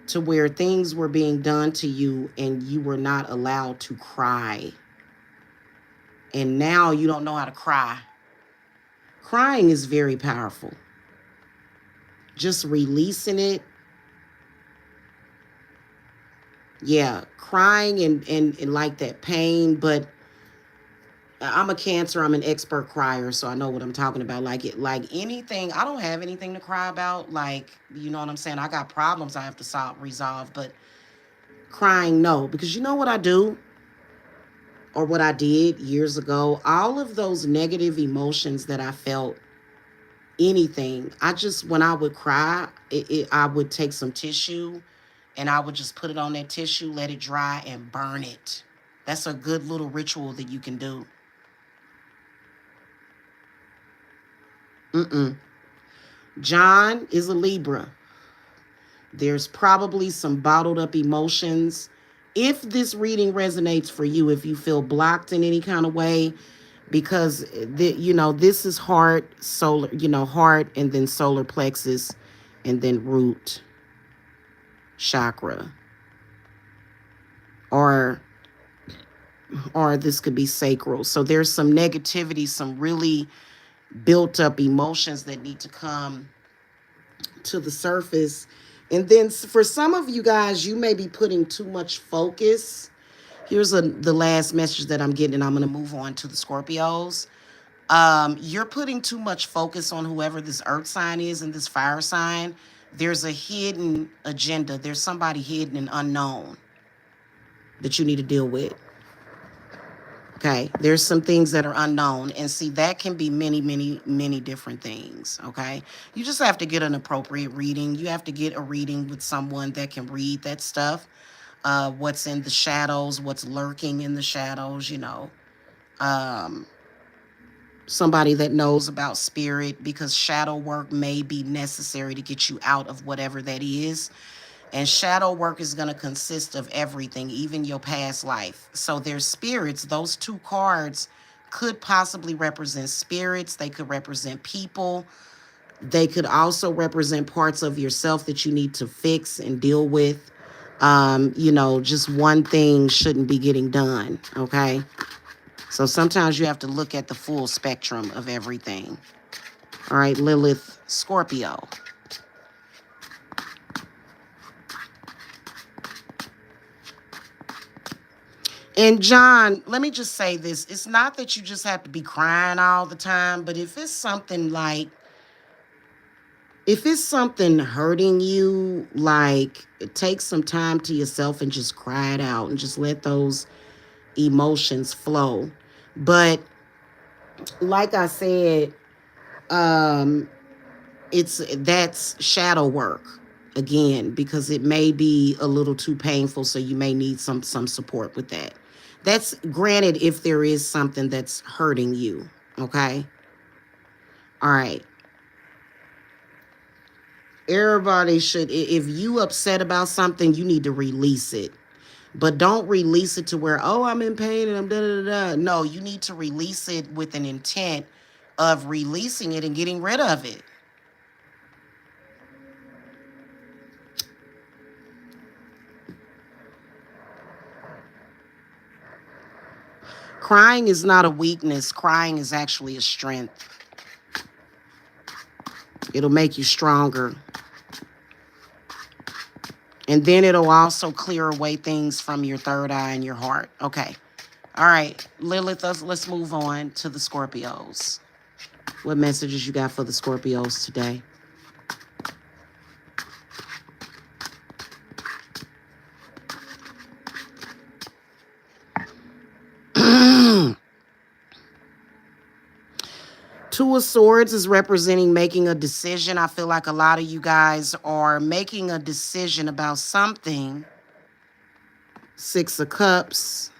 to where things were being done to you and you were not allowed to cry. And now you don't know how to cry. Crying is very powerful. Just releasing it. Yeah, crying and like that pain. But I'm a Cancer. I'm an expert crier, so I know what I'm talking about. Like anything, I don't have anything to cry about. Like, you know what I'm saying? I got problems I have to resolve, but crying, no. Because you know what I do? Or what I did years ago? All of those negative emotions that I felt, anything, when I would cry, I would take some tissue and I would just put it on that tissue, let it dry, and burn it. That's a good little ritual that you can do. John is a Libra. There's probably some bottled up emotions. If this reading resonates for you, if you feel blocked in any kind of way, because this is heart, solar, heart, and then solar plexus, and then root chakra, or this could be sacral. So there's some negativity, some really built up emotions that need to come to the surface. And then for some of you guys, you may be putting too much focus. Here's the last message that I'm getting, and I'm going to move on to the Scorpios. You're putting too much focus on whoever this earth sign is and this fire sign. There's a hidden agenda. There's somebody hidden and unknown that you need to deal with. Okay, there's some things that are unknown, and see, that can be many, many, many different things. Okay, you just have to get an appropriate reading. You have to get a reading with someone that can read that stuff. What's in the shadows, what's lurking in the shadows, um, somebody that knows about spirit, because shadow work may be necessary to get you out of whatever that is. And shadow work is going to consist of everything, even your past life. So there's spirits. Those two cards could possibly represent spirits. They could represent people. They could also represent parts of yourself that you need to fix and deal with. Just one thing shouldn't be getting done. Okay. So sometimes you have to look at the full spectrum of everything. All right, Lilith, Scorpio. And John, let me just say this. It's not that you just have to be crying all the time, but if it's something hurting you, like, take some time to yourself and just cry it out and just let those emotions flow. But like I said, um, that's shadow work again, because it may be a little too painful, so you may need some support with that. That's granted if there is something that's hurting you. Okay. All right. Everybody should, if you upset about something, you need to release it. But don't release it to where, oh, I'm in pain and I'm da da da. No, you need to release it with an intent of releasing it and getting rid of it. Crying is not a weakness. Crying is actually a strength. It'll make you stronger. And then it'll also clear away things from your third eye and your heart. Okay. All right, Lilith, let's move on to the Scorpios. What messages you got for the Scorpios today? Two of Swords is representing making a decision. I feel like a lot of you guys are making a decision about something. Six of Cups.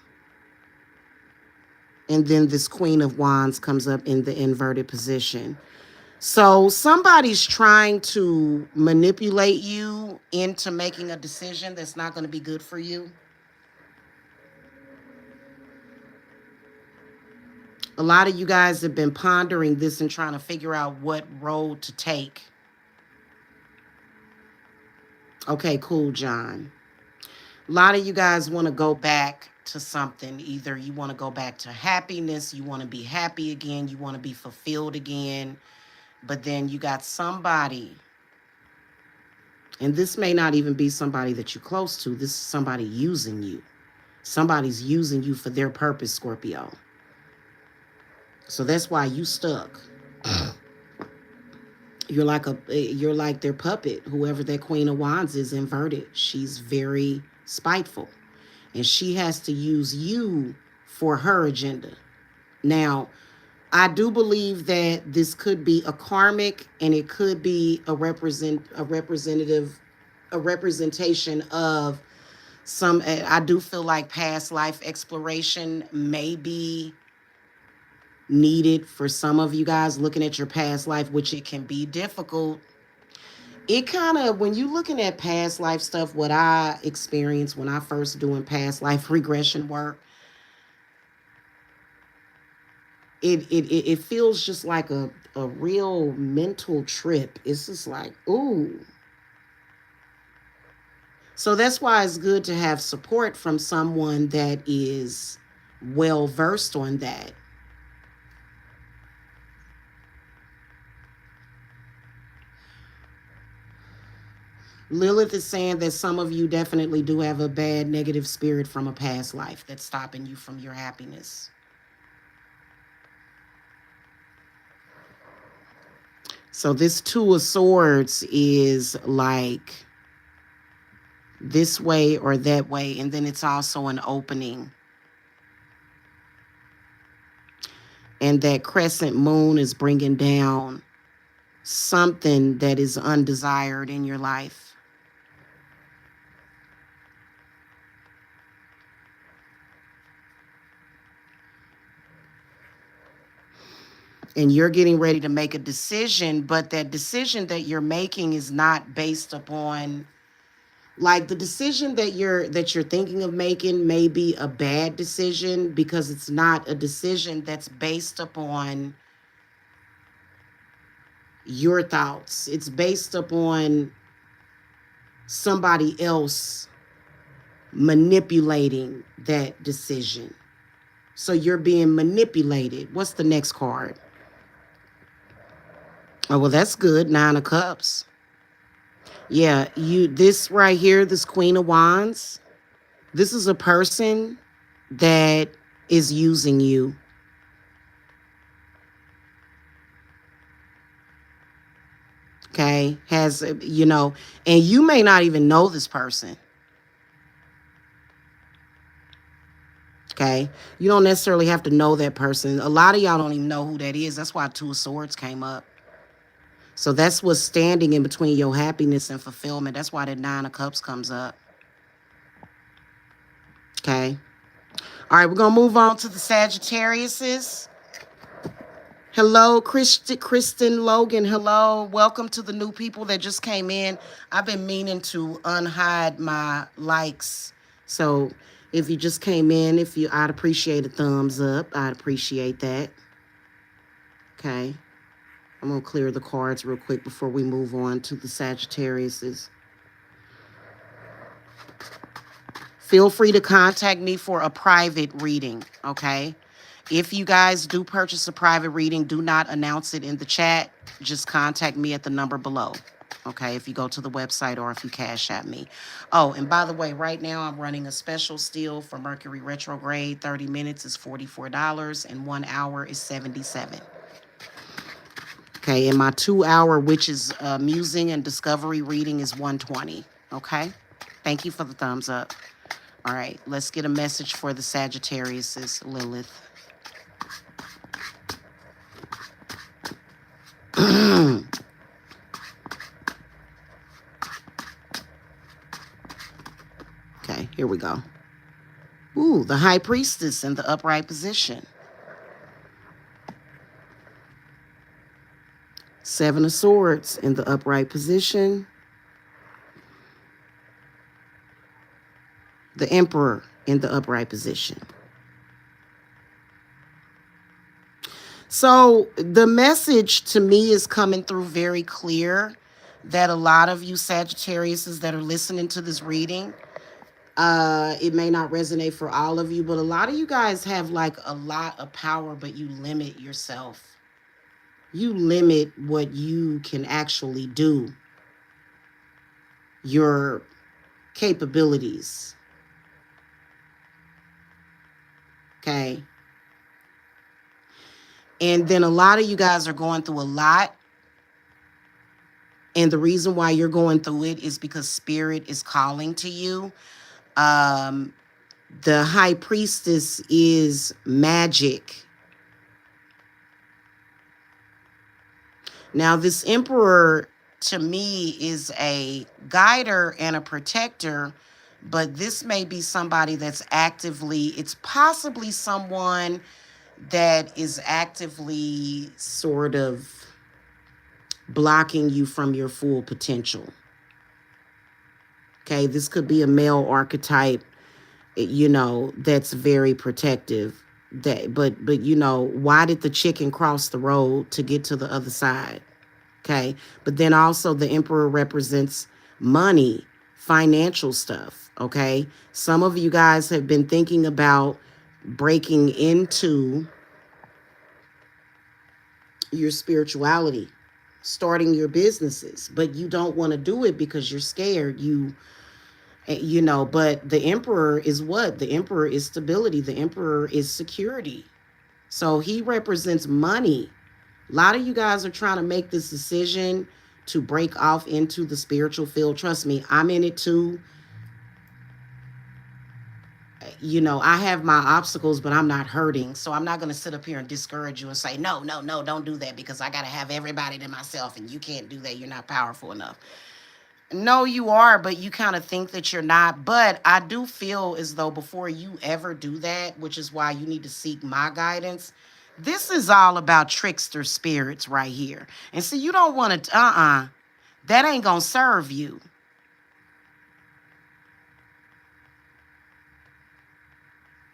And then this Queen of Wands comes up in the inverted position. So somebody's trying to manipulate you into making a decision that's not going to be good for you. A lot of you guys have been pondering this and trying to figure out what road to take. Okay, cool, John. A lot of you guys want to go back to something. Either you want to go back to happiness, you want to be happy again, you want to be fulfilled again. But then you got somebody, and this may not even be somebody that you're close to. This is somebody using you. Somebody's using you for their purpose, Scorpio. So that's why you stuck. You're like their puppet. Whoever that Queen of Wands is inverted. She's very spiteful. And she has to use you for her agenda. Now, I do believe that this could be a karmic, and it could be a representation of some. I do feel like past life exploration may be needed for some of you guys looking at your past life, which it can be difficult. It kind of, when you're looking at past life stuff, what I experienced when I first doing past life regression work, it feels just like a real mental trip. It's just like, ooh. So that's why it's good to have support from someone that is well versed on that. Lilith is saying that some of you definitely do have a bad negative spirit from a past life that's stopping you from your happiness. So this Two of Swords is like this way or that way. And then it's also an opening. And that crescent moon is bringing down something that is undesired in your life. And you're getting ready to make a decision, but that decision that you're making is not based upon, like, the decision that you're thinking of making may be a bad decision because it's not a decision that's based upon your thoughts. It's based upon somebody else manipulating that decision. So you're being manipulated. What's the next card? Oh, well, that's good. 9 of Cups. Yeah, this right here, this Queen of Wands, this is a person that is using you. Okay, has, and you may not even know this person. Okay, you don't necessarily have to know that person. A lot of y'all don't even know who that is. That's why Two of Swords came up. So that's what's standing in between your happiness and fulfillment. That's why that 9 of Cups comes up. Okay. All right, we're going to move on to the Sagittariuses. Hello, Kristen Logan. Hello. Welcome to the new people that just came in. I've been meaning to unhide my likes. So if you just came in, I'd appreciate a thumbs up. I'd appreciate that. Okay. I'm going to clear the cards real quick before we move on to the Sagittariuses. Feel free to contact me for a private reading, okay? If you guys do purchase a private reading, do not announce it in the chat. Just contact me at the number below, okay? If you go to the website or if you cash at me. Oh, and by the way, right now I'm running a special steal for Mercury retrograde. 30 minutes is $44 and 1 hour is $77. Okay, and my 2-hour, which is musing and discovery reading, is $120. Okay, thank you for the thumbs up. All right, let's get a message for the Sagittariuses, Lilith. Okay, here we go. Ooh, the High Priestess in the upright position. 7 of Swords in the upright position. The Emperor in the upright position. So the message to me is coming through very clear that a lot of you Sagittariuses that are listening to this reading, it may not resonate for all of you, but a lot of you guys have like a lot of power, but you limit yourself. You limit what you can actually do, your capabilities. Okay. And then a lot of you guys are going through a lot. And the reason why you're going through it is because Spirit is calling to you. The High Priestess is magic. Now, this Emperor, to me, is a guider and a protector, but this may be somebody that's actively, it's possibly someone that is actively sort of blocking you from your full potential. Okay, this could be a male archetype, that's very protective. But why did the chicken cross the road to get to the other side? Okay, but then also the Emperor represents money, financial stuff. Okay, some of you guys have been thinking about breaking into your spirituality, starting your businesses, but you don't want to do it because you're scared. But the Emperor is what? The Emperor is stability. The Emperor is security. So he represents money, A lot of you guys are trying to make this decision to break off into the spiritual field. Trust me, I'm in it too. You know, I have my obstacles, but I'm not hurting. So I'm not going to sit up here and discourage you and say, no, no, no, don't do that because I got to have everybody to myself and you can't do that. You're not powerful enough. No, you are, but you kind of think that you're not. But I do feel as though before you ever do that, which is why you need to seek my guidance, this is all about trickster spirits right here. And see, you don't want to, that ain't going to serve you.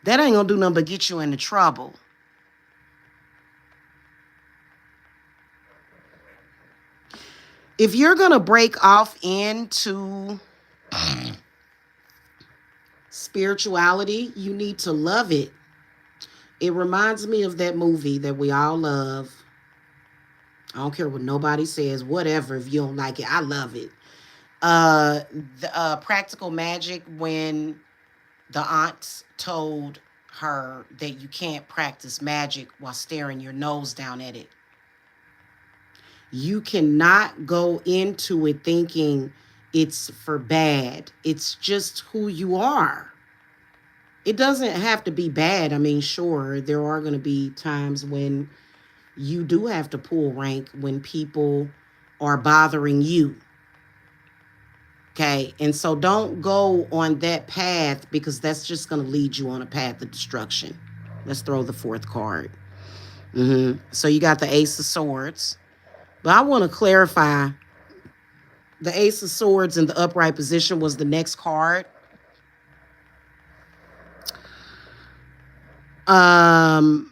That ain't going to do nothing but get you into trouble. If you're going to break off into spirituality, you need to love it. It reminds me of that movie that we all love. I don't care what nobody says, whatever. If you don't like it, I love it. Practical Magic, when the aunts told her that you can't practice magic while staring your nose down at it. You cannot go into it thinking it's for bad. It's just who you are. It doesn't have to be bad. I mean, sure, there are going to be times when you do have to pull rank when people are bothering you. Okay. And so don't go on that path because that's just going to lead you on a path of destruction. Let's throw the fourth card. So you got the Ace of Swords. But I want to clarify the Ace of Swords in the upright position was the next card. Yeah,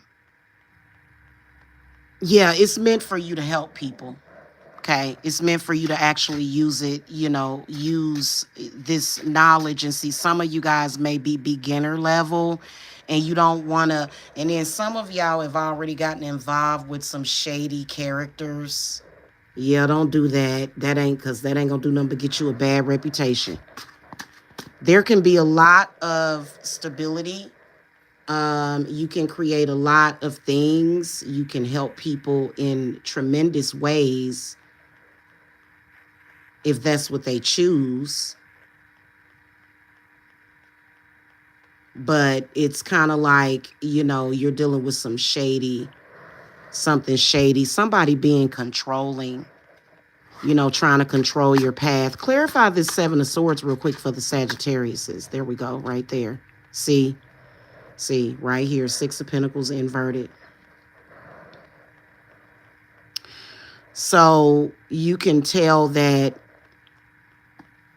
it's meant for you to help people. Okay, it's meant for you to actually use it, you know, use this knowledge. And see, some of you guys may be beginner level and you don't want to. And then some of y'all have already gotten involved with some shady characters. Yeah, don't do that. That ain't, because that ain't going to do nothing but get you a bad reputation. There can be a lot of stability. You can create a lot of things. You can help people in tremendous ways if that's what they choose. But it's kind of like, you know, you're dealing with something shady, somebody being controlling, you know, trying to control your path. Clarify this Seven of Swords real quick for the Sagittariuses. There we go, right there. See, right here, Six of Pentacles inverted. So you can tell that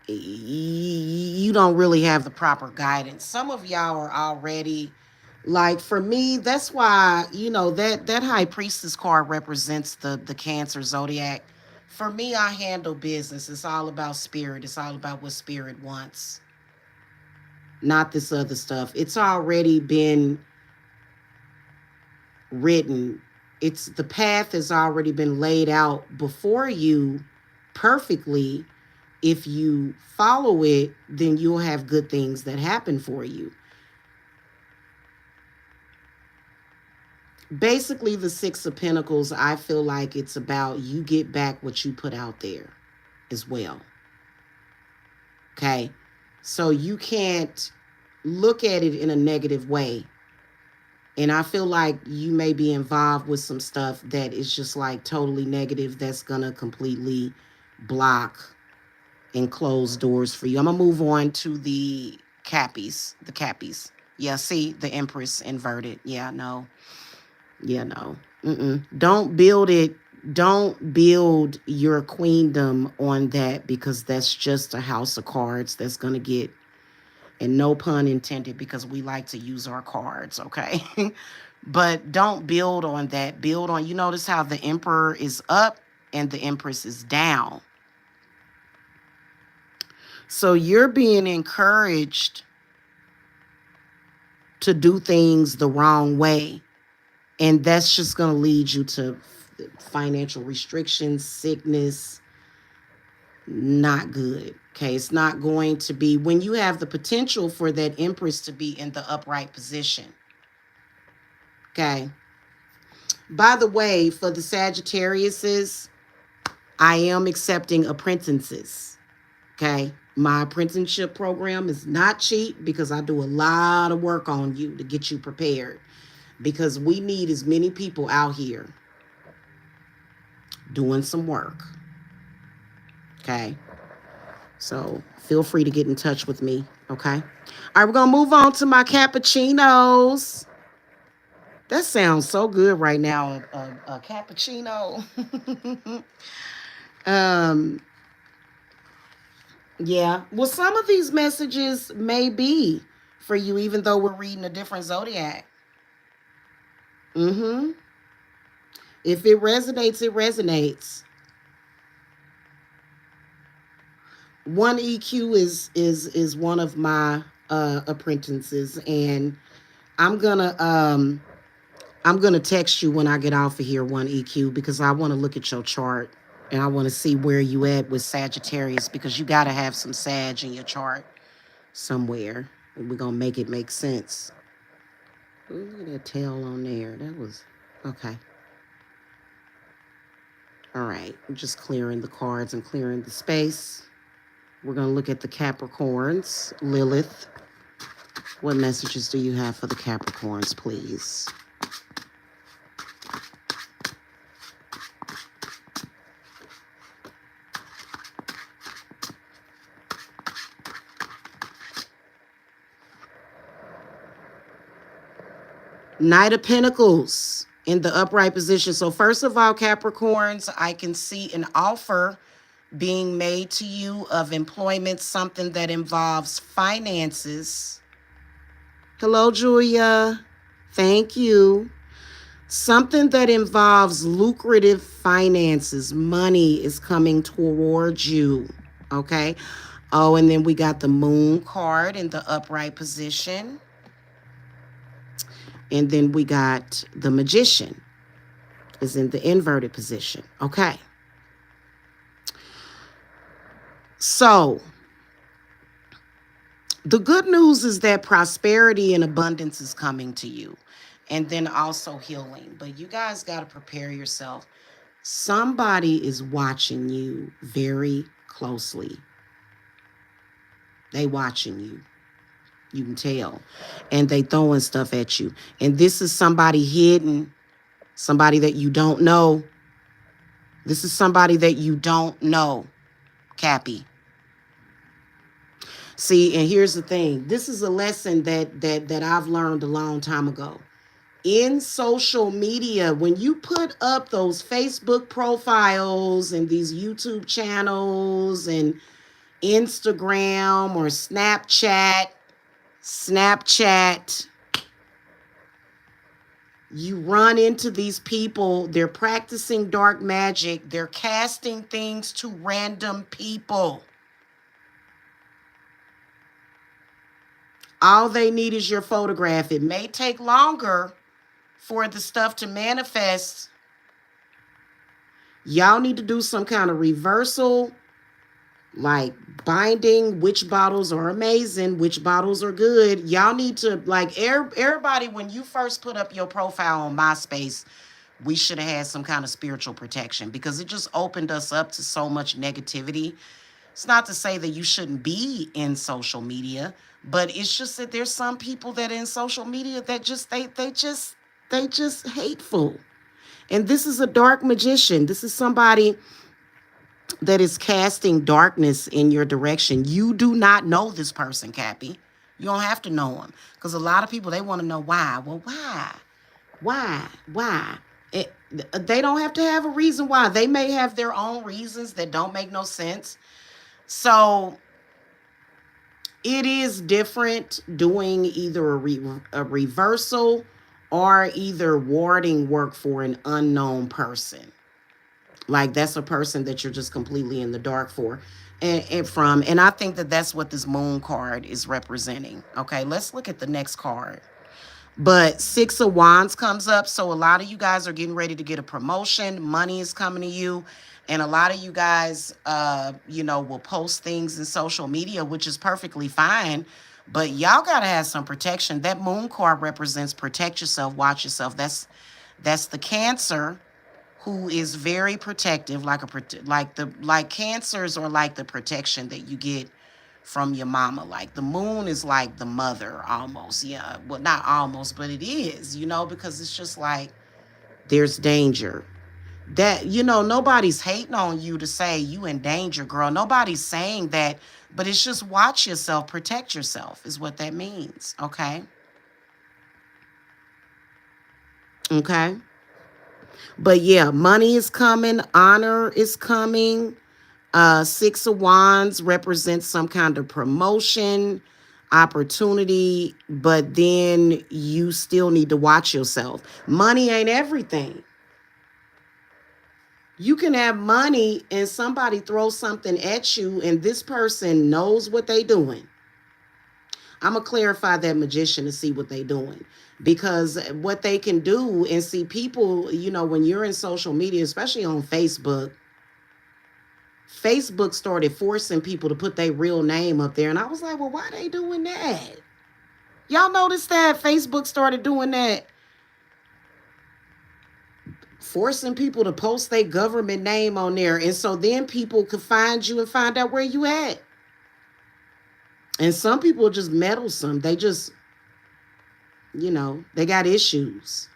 you don't really have the proper guidance. Some of y'all are already, like, for me, that's why, you know, that High Priestess card represents the Cancer Zodiac. For me, I handle business. It's all about spirit. It's all about what spirit wants, not this other stuff. It's already been written. It's the path has already been laid out before you perfectly. If you follow it, then you'll have good things that happen for you. Basically, the Six of Pentacles, I feel like it's about you get back what you put out there as well. Okay? So you can't look at it in a negative way. And I feel like you may be involved with some stuff that is just like totally negative that's going to completely block and close doors for you. I'm going to move on to the Cappies. The Cappies. Yeah, see, the Empress inverted. Yeah, no. Yeah, no. Don't build it. Don't build your queendom on that because that's just a house of cards that's going to get, and no pun intended because we like to use our cards, okay? But don't build on that. Build on, you notice how the Emperor is up and the Empress is down. So you're being encouraged to do things the wrong way. And that's just going to lead you to financial restrictions, sickness. Not good. Okay, it's not going to be when you have the potential for that Empress to be in the upright position. Okay. By the way, for the Sagittariuses, I am accepting apprentices. Okay. My apprenticeship program is not cheap because I do a lot of work on you to get you prepared. Because we need as many people out here doing some work. Okay. So feel free to get in touch with me. Okay. All right, we're going to move on to my cappuccinos. That sounds so good right now, a cappuccino. um, yeah. Well, some of these messages may be for you, even though we're reading a different zodiac. Mm-hmm. If it resonates, it resonates. One EQ is one of my apprentices, and I'm gonna um I'm gonna text you when I get off of here, one EQ, because I want to look at your chart and I want to see where you at with Sagittarius, because you got to have some Sag in your chart somewhere. And we're gonna make it make sense. Ooh, look at that tail on there. That was okay. All right, I'm just clearing the cards and clearing the space. We're gonna look at the Capricorns. Lilith, what messages do you have for the Capricorns, please? Knight of Pentacles in the upright position. So first of all, Capricorns, I can see an offer being made to you of employment, something that involves finances. Hello, Julia. Thank you. Something that involves lucrative finances. Money is coming towards you. Okay. Oh, and then we got the Moon card in the upright position. And then we got the Magician is in the inverted position. Okay. So the good news is that prosperity and abundance is coming to you. And then also healing. But you guys got to prepare yourself. Somebody is watching you very closely. They watching you. You can tell. And they throwing stuff at you. And this is somebody hidden. Somebody that you don't know. This is somebody that you don't know, Cappy. See, and here's the thing. This is a lesson that I've learned a long time ago. In social media, when you put up those Facebook profiles and these YouTube channels and Instagram or Snapchat, you run into these people. They're practicing dark magic. They're casting things to random people. All they need is your photograph. It may take longer for the stuff to manifest. Y'all need to do some kind of reversal, like binding which bottles are amazing, which bottles are good. Y'all need to, like, everybody, when you first put up your profile on MySpace, we should have had some kind of spiritual protection, because it just opened us up to so much negativity. It's not to say that you shouldn't be in social media, but it's just that there's some people that in social media that just they just hateful. And this is a dark magician. This is somebody that is casting darkness in your direction. You do not know this person, Cappy. You don't have to know him, because a lot of people, they want to know why. Well, why? They don't have to have a reason why. They may have their own reasons that don't make no sense. So it is different doing either a reversal or either warding work for an unknown person. Like, that's a person that you're just completely in the dark for and from. And I think that that's what this Moon card is representing. Okay, let's look at the next card. But Six of Wands comes up. So a lot of you guys are getting ready to get a promotion. Money is coming to you. And a lot of you guys, will post things in social media, which is perfectly fine. But y'all got to have some protection. That Moon card represents protect yourself, watch yourself. That's That's the Cancer, who is very protective, like cancers are like the protection that you get from your mama. Like the moon is like the mother almost. Yeah, well, not almost, but it is, because it's just like there's danger. That, nobody's hating on you to say you in danger, girl. Nobody's saying that, but it's just watch yourself, protect yourself is what that means, okay? Okay? But yeah, money is coming, honor is coming. Six of Wands represents some kind of promotion, opportunity, but then you still need to watch yourself. Money ain't everything. You can have money and somebody throws something at you and this person knows what they doing. I'm going to clarify that Magician to see what they doing. Because what they can do, and see people, when you're in social media, especially on Facebook, Facebook started forcing people to put their real name up there. And I was like, well, why are they doing that? Y'all notice that Facebook started doing that? Forcing people to post their government name on there. And so then people could find you and find out where you at. And some people are just meddlesome. They just, they got issues.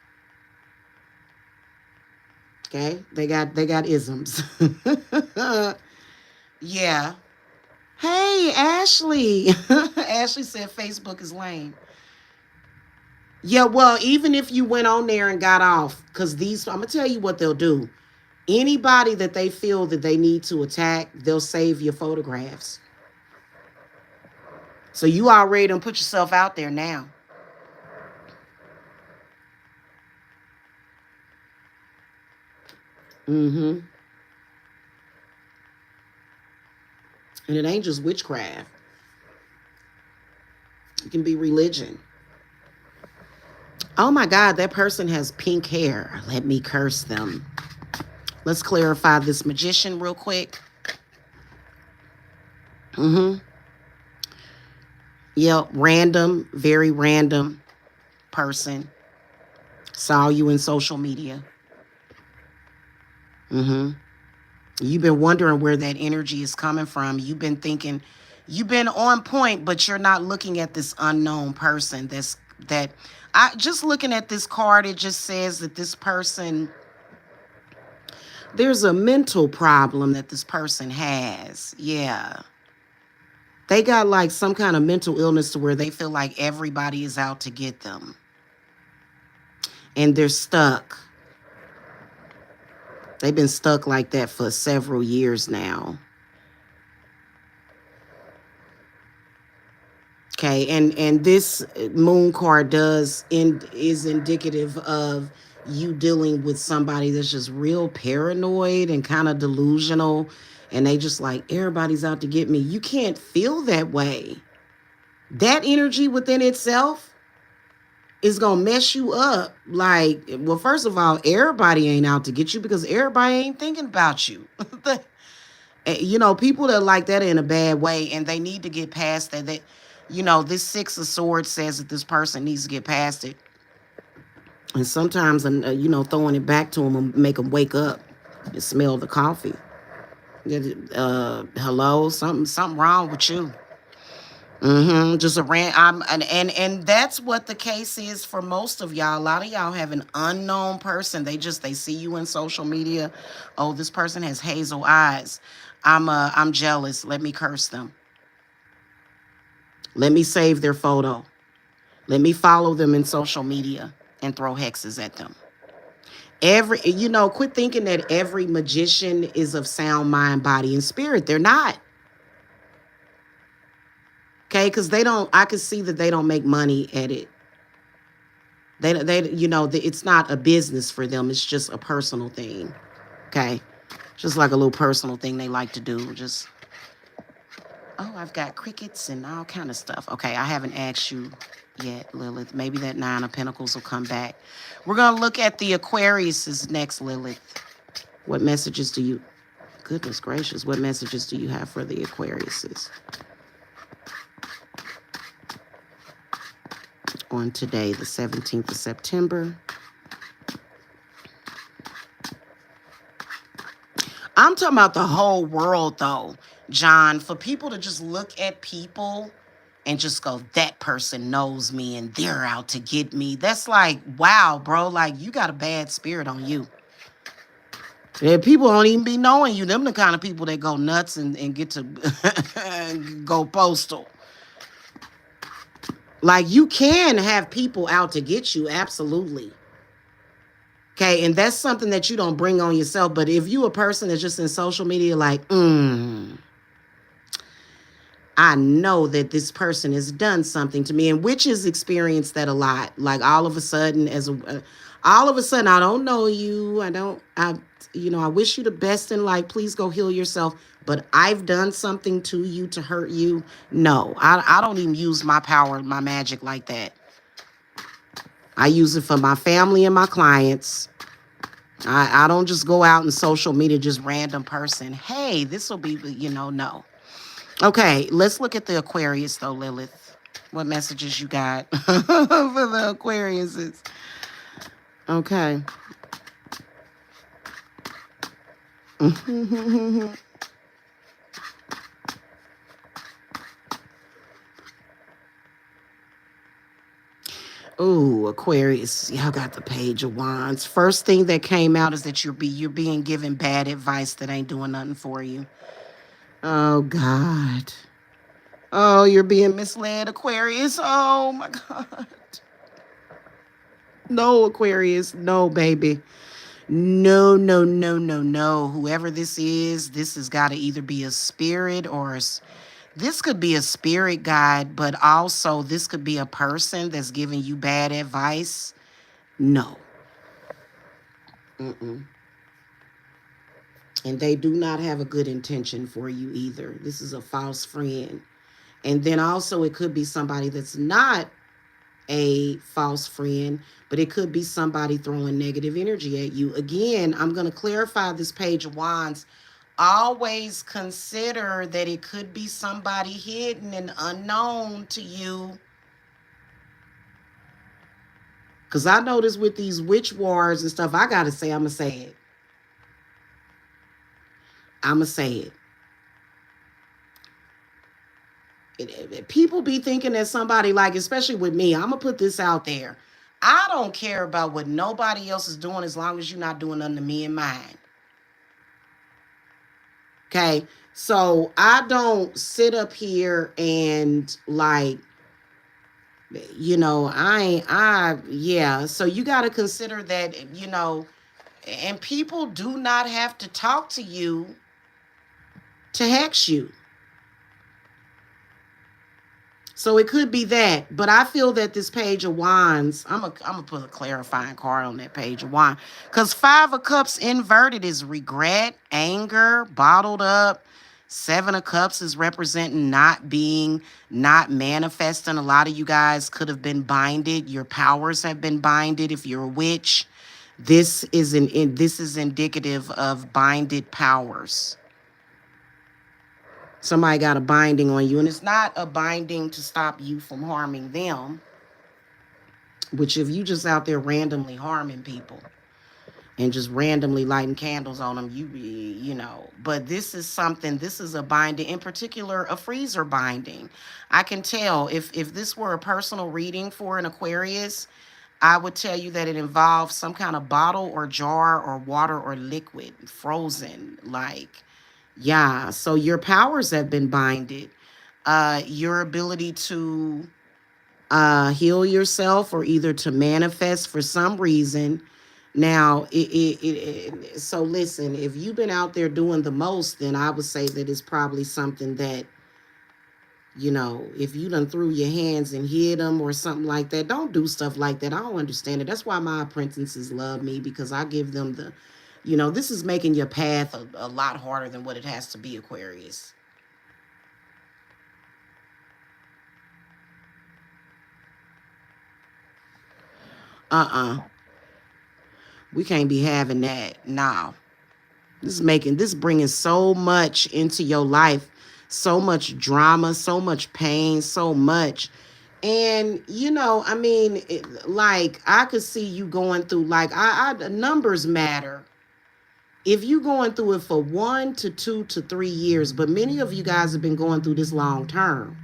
Okay? They got isms. Yeah. Hey, Ashley. Ashley said Facebook is lame. Yeah, well, even if you went on there and got off, because I'm going to tell you what they'll do. Anybody that they feel that they need to attack, they'll save your photographs. So you already done put yourself out there now. Mm-hmm. And it ain't just witchcraft. It can be religion. Oh my God, that person has pink hair. Let me curse them. Let's clarify this Magician real quick. Mm-hmm. Yep, random, very random person. Saw you in social media. Mm-hmm. You've been wondering where that energy is coming from. You've been thinking, you've been on point, but you're not looking at this unknown person. I just looking at this card, it just says that this person, there's a mental problem that this person has. Yeah. They got like some kind of mental illness to where they feel like everybody is out to get them. And they're stuck. They've been stuck like that for several years now. Okay, and this moon card is indicative of you dealing with somebody that's just real paranoid and kind of delusional, and they just like, everybody's out to get me. You can't feel that way. That energy within itself is gonna mess you up. Like, well, first of all, everybody ain't out to get you because everybody ain't thinking about you. People that like that in a bad way, and they need to get past that. This Six of Swords says that this person needs to get past it. And sometimes, throwing it back to them will make them wake up and smell the coffee. Hello, something wrong with you. Mm-hmm. Just a and that's what the case is for most of y'all. A lot of y'all have an unknown person. They see you in social media. Oh, this person has hazel eyes. I'm jealous. Let me curse them. Let me save their photo. Let me follow them in social media and throw hexes at them. Quit thinking that every magician is of sound mind, body, and spirit. They're not. Okay, because I can see that they don't make money at it. It's not a business for them. It's just a personal thing. Okay, just like a little personal thing they like to do. I've got crickets and all kind of stuff. Okay, I haven't asked you yet, Lilith. Maybe that Nine of Pentacles will come back. We're going to look at the Aquariuses next, Lilith. What messages do you... Goodness gracious, what messages do you have for the Aquariuses on today, the 17th of September? I'm talking about the whole world, though, John. For people to just look at people and just go, that person knows me and they're out to get me. That's like, wow, bro. Like, you got a bad spirit on you. Yeah, people don't even be knowing you. Them the kind of people that go nuts and get to go postal. Like, you can have people out to get you, absolutely. Okay, and that's something that you don't bring on yourself. But if you a person that's just in social media, like, I know that this person has done something to me, and witches experience that a lot. Like all of a sudden, all of a sudden, I don't know you. I wish you the best in life. Please go heal yourself. But I've done something to you to hurt you. No, I don't even use my power, my magic like that. I use it for my family and my clients. I don't just go out in social media, just random person. Hey, this will be, no. Okay, let's look at the Aquarius, though, Lilith. What messages you got for the Aquariuses? Okay. Ooh, Aquarius, y'all got the Page of Wands. First thing that came out is that you're being given bad advice that ain't doing nothing for you. Oh, God. Oh, you're being misled, Aquarius. Oh, my God. No, Aquarius. No, baby. No, no, no, no, no. Whoever this has got to either be a spirit or this could be a spirit guide, but also this could be a person that's giving you bad advice. No. Mm-mm. And they do not have a good intention for you either. This is a false friend. And then also it could be somebody that's not a false friend, but it could be somebody throwing negative energy at you. Again, I'm going to clarify this Page of Wands. Always consider that it could be somebody hidden and unknown to you. Because I notice with these witch wars and stuff, I got to say, I'm going to say it. I'm going to say it. People be thinking that somebody, like, especially with me, I'm going to put this out there. I don't care about what nobody else is doing as long as you're not doing nothing to me and mine. Okay? So I don't sit up here and like, yeah. So you got to consider that, and people do not have to talk to you to hex you. So it could be that, but I feel that this Page of Wands, I'm gonna put a clarifying card on that Page of Wands, because 5 of Cups inverted is regret, anger, bottled up. 7 of Cups is representing not manifesting. A lot of you guys could have been binded. Your powers have been binded. If you're a witch, this is indicative of binded powers. Somebody got a binding on you, and it's not a binding to stop you from harming them, which if you just out there randomly harming people and just randomly lighting candles on them, but this is a binding, in particular, a freezer binding. I can tell if this were a personal reading for an Aquarius, I would tell you that it involves some kind of bottle or jar or water or liquid, frozen, like. Yeah, so your powers have been binded. Your ability to heal yourself or either to manifest for some reason. Now, so listen, if you've been out there doing the most, then I would say that it's probably something that, if you done threw your hands and hid them or something like that, don't do stuff like that. I don't understand it. That's why my apprentices love me, because I give them this is making your path a lot harder than what it has to be, Aquarius. We can't be having that. No. This bringing so much into your life, so much drama, so much pain, so much. And, like, I could see you going through, like, numbers matter. If you're going through it for 1 to 2 to 3 years, but many of you guys have been going through this long term.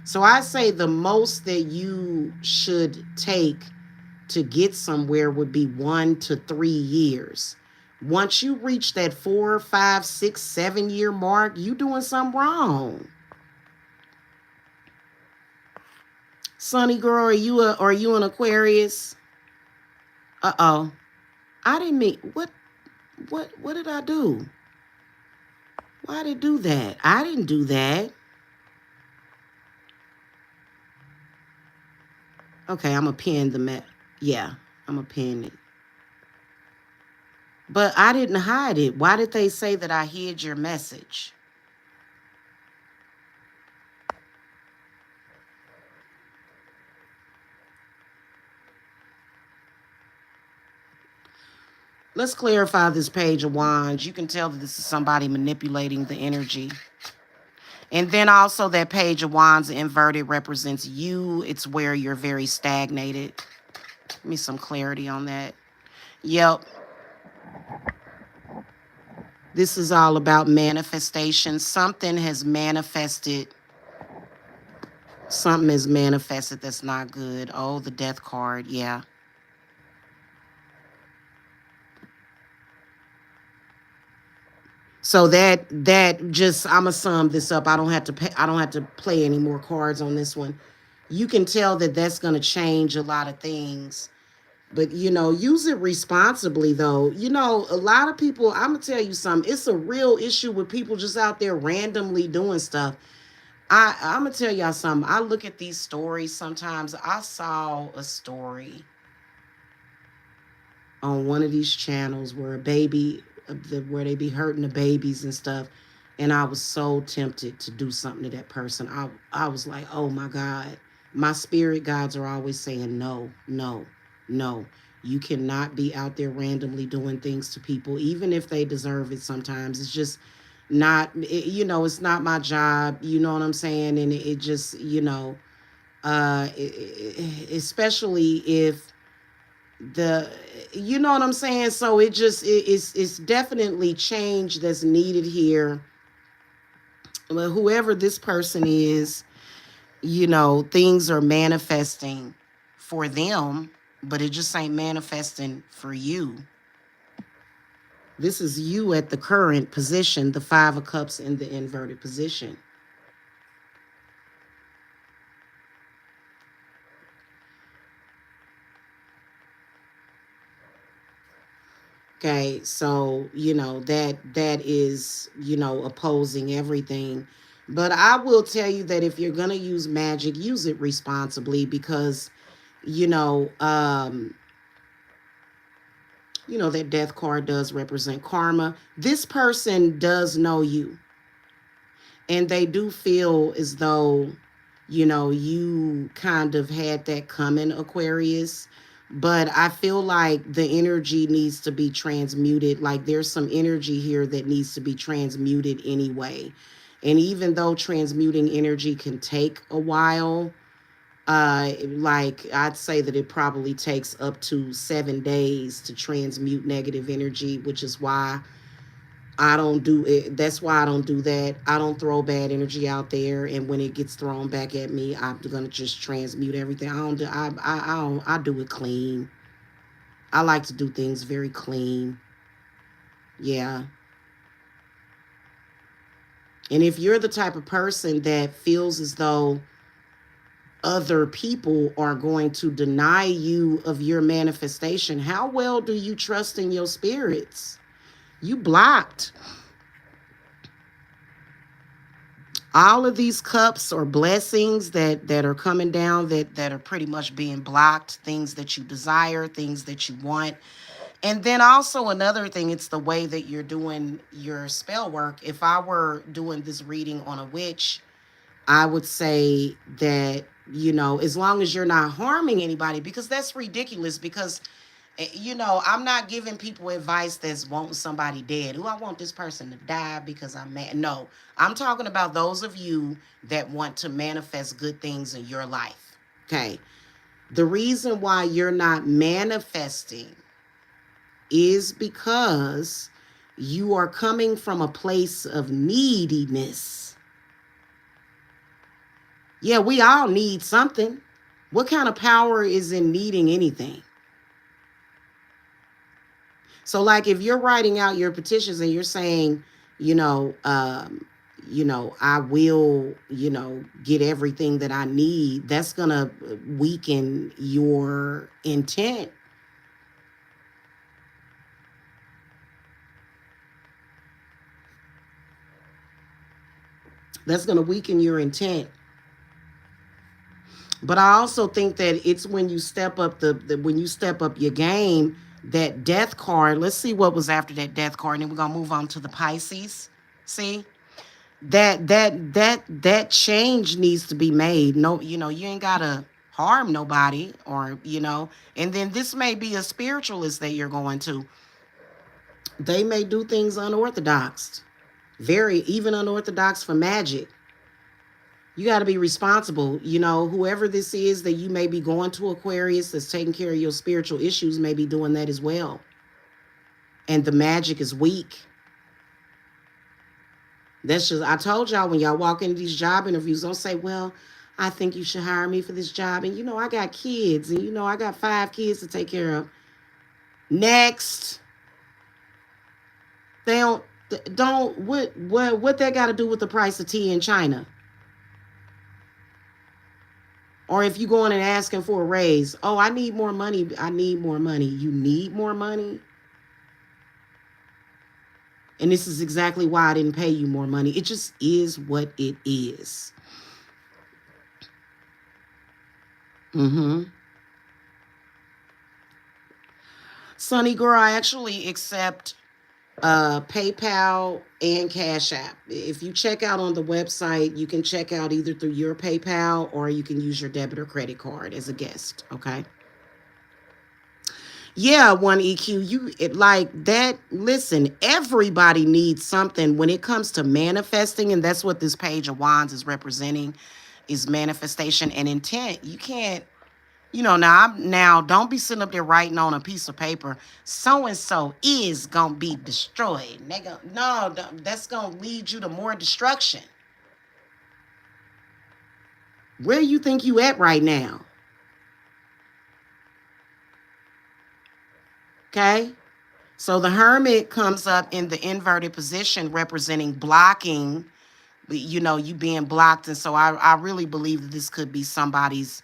So I say the most that you should take to get somewhere would be 1 to 3 years. Once you reach that 4, 5, 6, 7 year mark, you doing something wrong. Sunny girl, are you an Aquarius? Uh-oh. I didn't mean what did I do? Why did I do that? I didn't do that. Okay, I'm gonna pin the yeah, I'm gonna pin it. But I didn't hide it. Why did they say that I hid your message? Let's clarify this page of wands. You can tell that this is somebody manipulating the energy. And then also that page of wands inverted represents you. It's where you're very stagnated. Give me some clarity on that. Yep. This is all about manifestation. Something has manifested. Something is manifested that's not good. Oh, the death card. Yeah. So that just I'ma sum this up. I don't have to play any more cards on this one. You can tell that that's going to change a lot of things. But use it responsibly though. A lot of people, I'm going to tell you something. It's a real issue with people just out there randomly doing stuff. I'm going to tell y'all something. I look at these stories sometimes. I saw a story on one of these channels where a baby, where they be hurting the babies and stuff. And I was so tempted to do something to that person. I was like, oh my God. My spirit guides are always saying, no, no, no. You cannot be out there randomly doing things to people, even if they deserve it sometimes. It's just not, it's not my job. You know what I'm saying? And it just, especially if you know what I'm saying? So it's definitely change that's needed here. But whoever this person is, things are manifesting for them, but it just ain't manifesting for you. This is you at the current position, the 5 of Cups in the inverted position. Okay, so that is opposing everything. But I will tell you that if you're gonna use magic, use it responsibly because you know um that death card does represent karma. This person does know you, and they do feel as though you kind of had that coming, Aquarius. But I feel like the energy needs to be transmuted. Like there's some energy here that needs to be transmuted anyway. And even though transmuting energy can take a while, like I'd say that it probably takes up to 7 days to transmute negative energy, which is why I don't do it. That's why I don't do that. I don't throw bad energy out there, and when it gets thrown back at me, I'm gonna just transmute everything. I don't do. I do it clean. I like to do things very clean. Yeah. And if you're the type of person that feels as though other people are going to deny you of your manifestation, how well do you trust in your spirits? You blocked. All of these cups or blessings that are coming down that are pretty much being blocked, things that you desire, things that you want. And then also another thing, it's the way that you're doing your spell work. If I were doing this reading on a witch, I would say that, as long as you're not harming anybody, because that's ridiculous. Because I'm not giving people advice that's wanting somebody dead. I want this person to die because I'm mad. No, I'm talking about those of you that want to manifest good things in your life. Okay. The reason why you're not manifesting is because You are coming from a place of neediness. Yeah, we all need something. What kind of power is in needing anything? So, like, if you're writing out your petitions and you're saying, you know, I will, get everything that I need, that's gonna weaken your intent. That's gonna weaken your intent. But I also think that it's when you step up when you step up your game, that death card. Let's see what was after that death card, and then we're gonna move on to the Pisces. See? That change needs to be made. No, you ain't gotta harm nobody, or and then this may be a spiritualist that you're going to. They may do things unorthodox, very even unorthodox for magic. You got to be responsible. Whoever this is that you may be going to Aquarius that's taking care of your spiritual issues may be doing that as well. And the magic is weak. That's just, I told y'all, when y'all walk into these job interviews, don't say, well, I think you should hire me for this job. And, I got kids, and, I got 5 kids to take care of. Next. They what that got to do with the price of tea in China? Or if you going and asking for a raise, oh, I need more money. I need more money. You need more money? And this is exactly why I didn't pay you more money. It just is what it is. Sunny girl, I actually accept PayPal and Cashapp. If you check out on the website, you can check out either through your PayPal or you can use your debit or credit card as a guest. Okay. Yeah, one EQ. Like that. Listen, everybody needs something when it comes to manifesting, and that's what this page of wands is representing, is manifestation and intent. You can't, now don't be sitting up there writing on a piece of paper, so and so is gonna be destroyed. No, that's gonna lead you to more destruction. Where you think you at right now? Okay. So the Hermit comes up in the inverted position representing blocking, you being blocked. And so I really believe that this could be somebody's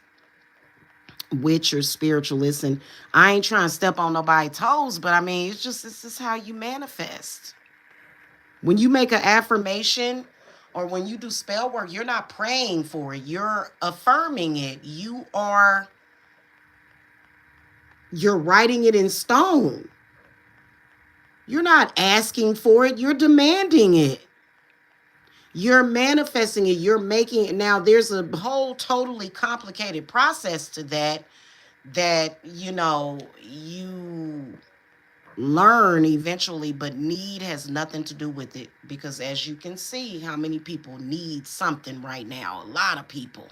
witch or spiritualist. And I ain't trying to step on nobody's toes, but I mean, this is how you manifest. When you make an affirmation or when you do spell work, you're not praying for it. You're affirming it. You're writing it in stone. You're not asking for it. You're demanding it. You're manifesting it. You're making it. Now, there's a whole totally complicated process to that you learn eventually, but need has nothing to do with it, because as you can see, how many people need something right now? A lot of people.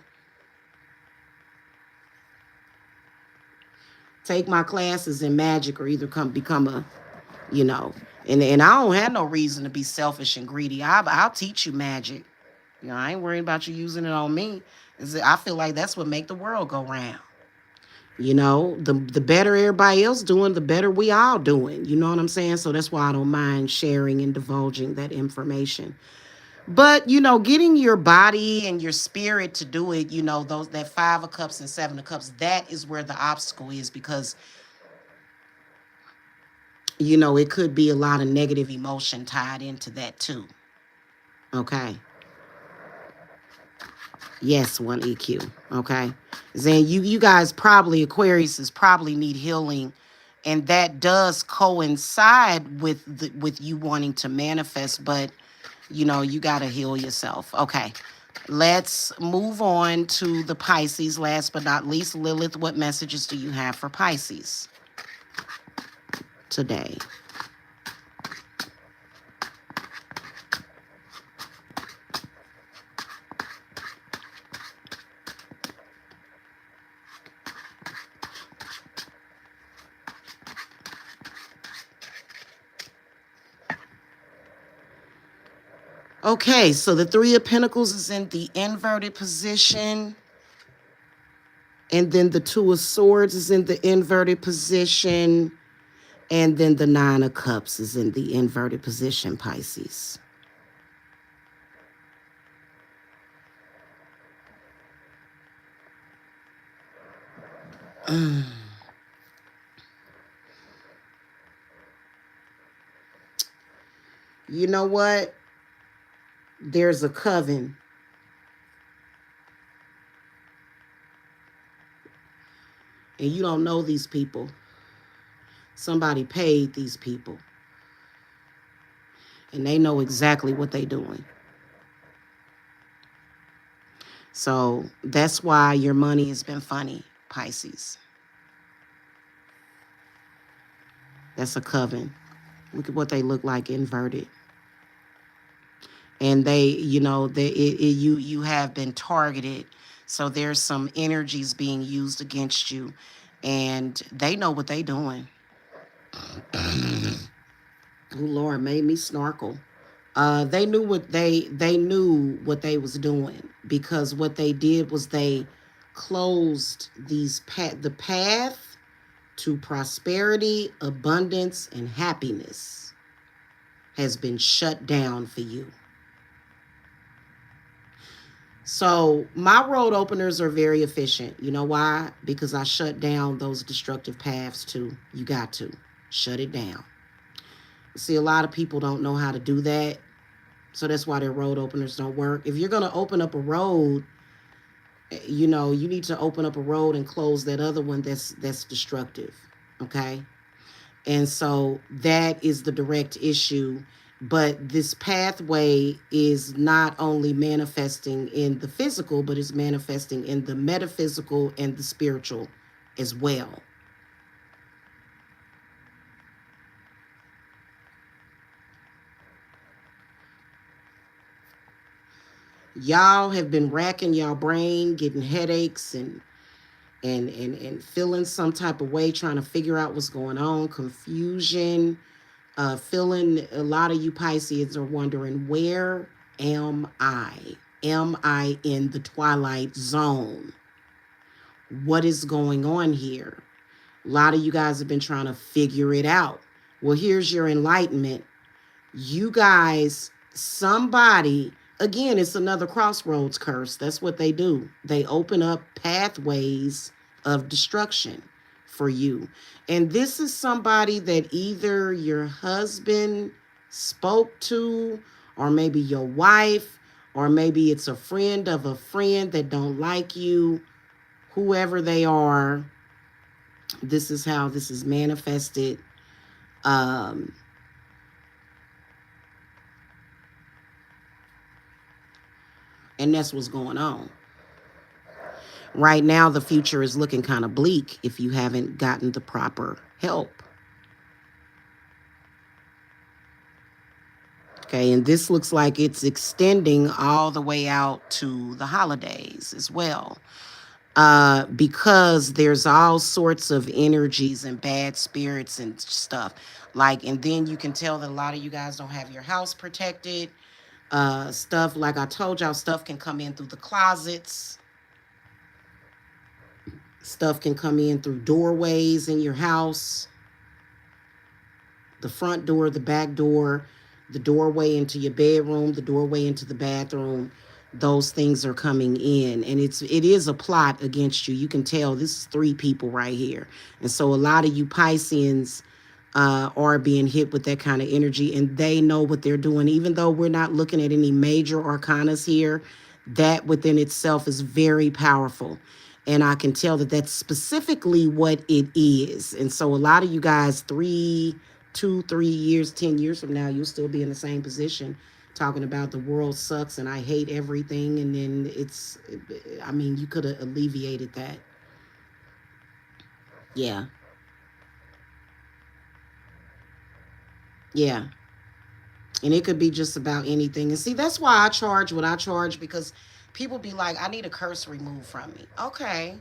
Take my classes in magic or either become a, and I don't have no reason to be selfish and greedy. I'll teach you magic. I ain't worried about you using it on me. I feel like that's what make the world go round. The better everybody else doing, the better we all doing. You know what I'm saying? So that's why I don't mind sharing and divulging that information. But, getting your body and your spirit to do it, that 5 of Cups and 7 of Cups, that is where the obstacle is, because, it could be a lot of negative emotion tied into that too. Okay. Yes, one EQ. Okay. Then you guys probably, Aquarius probably need healing. And that does coincide with you wanting to manifest, but you got to heal yourself. Okay. Let's move on to the Pisces. Last but not least, Lilith, what messages do you have for Pisces today? Okay, so the Three of Pentacles is in the inverted position. And then the Two of Swords is in the inverted position. And then the Nine of Cups is in the inverted position, Pisces. You know what? There's a coven. And you don't know these people. Somebody paid these people. And they know exactly what they're doing. So that's why your money has been funny, Pisces. That's a coven. Look at what they look like inverted. And they, you have been targeted. So there's some energies being used against you. And they know what they're doing. Oh, Lord, made me snarkle. They knew what they knew what they was doing, because what they did was they closed the path to prosperity, abundance, and happiness has been shut down for you. So my road openers are very efficient. You know why? Because I shut down those destructive paths too. You got to shut it down. See, a lot of people don't know how to do that. So that's why their road openers don't work. If you're going to open up a road, you need to open up a road and close that other one that's destructive. Okay? And so that is the direct issue. But this pathway is not only manifesting in the physical, but it's manifesting in the metaphysical and the spiritual as well. Y'all have been racking y'all brain, getting headaches and feeling some type of way, trying to figure out what's going on, confusion, feeling, a lot of you Pisces are wondering, where am I? Am I in the twilight zone? What is going on here? A lot of you guys have been trying to figure it out. Well, here's your enlightenment. You guys, somebody, again, it's another crossroads curse. That's what they do. They open up pathways of destruction for you. And this is somebody that either your husband spoke to, or maybe your wife, or maybe it's a friend of a friend that don't like you. Whoever they are, this is how this is manifested. And that's what's going on. Right now, the future is looking kind of bleak if you haven't gotten the proper help. Okay, and this looks like it's extending all the way out to the holidays as well. Because there's all sorts of energies and bad spirits and stuff. And then you can tell that a lot of you guys don't have your house protected. Stuff, like I told y'all, stuff can come in through the closets. Stuff can come in through doorways in your house. The front door, the back door, the doorway into your bedroom, the doorway into the bathroom. Those things are coming in, and it is a plot against you. You can tell this is 3 people right here. And so a lot of you Pisceans are being hit with that kind of energy, and they know what they're doing. Even though we're not looking at any major arcanas here, that within itself is very powerful. And I can tell that that's specifically what it is. And so a lot of you guys, 2, 3 years, 10 years from now, you'll still be in the same position, talking about the world sucks and I hate everything. And then you could have alleviated that. Yeah. Yeah. And it could be just about anything. And see, that's why I charge what I charge, because people be like, I need a curse removed from me. Okay.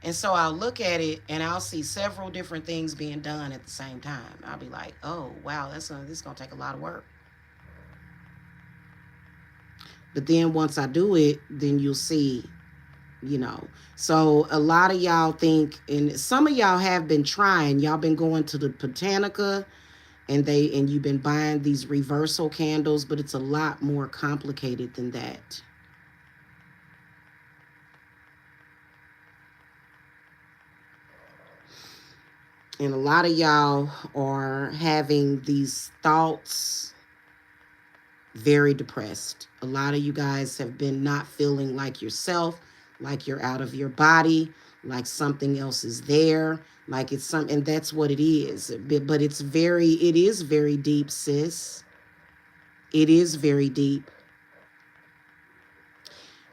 And so I'll look at it and I'll see several different things being done at the same time. I'll be like, oh, wow, this is going to take a lot of work. But then once I do it, then you'll see, you know. So a lot of y'all think, and some of y'all have been trying, y'all been going to the Botanica and you've been buying these reversal candles, but it's a lot more complicated than that. And a lot of y'all are having these thoughts, very depressed. A lot of you guys have been not feeling like yourself, like you're out of your body, like something else is there, like it's some, and that's what it is. But it is very deep, sis. It is very deep.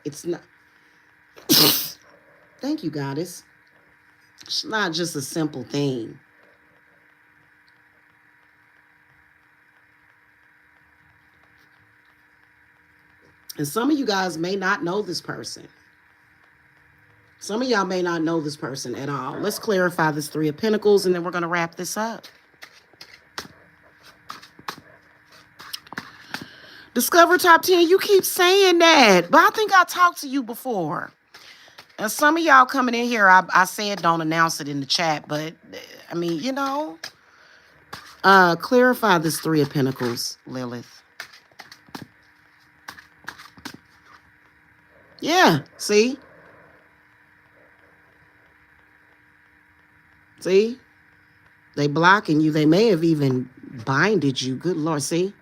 It's not, thank you, goddess. It's not just a simple thing. And some of you guys may not know this person. Some of y'all may not know this person at all. Let's clarify this Three of Pentacles, and then we're going to wrap this up. Discover top 10. You keep saying that, but I think I talked to you before. And some of y'all coming in here, I said don't announce it in the chat, but I mean, you know, clarify this Three of Pentacles, Lilith. Yeah, see? See? They blocking you. They may have even binded you. Good Lord, see?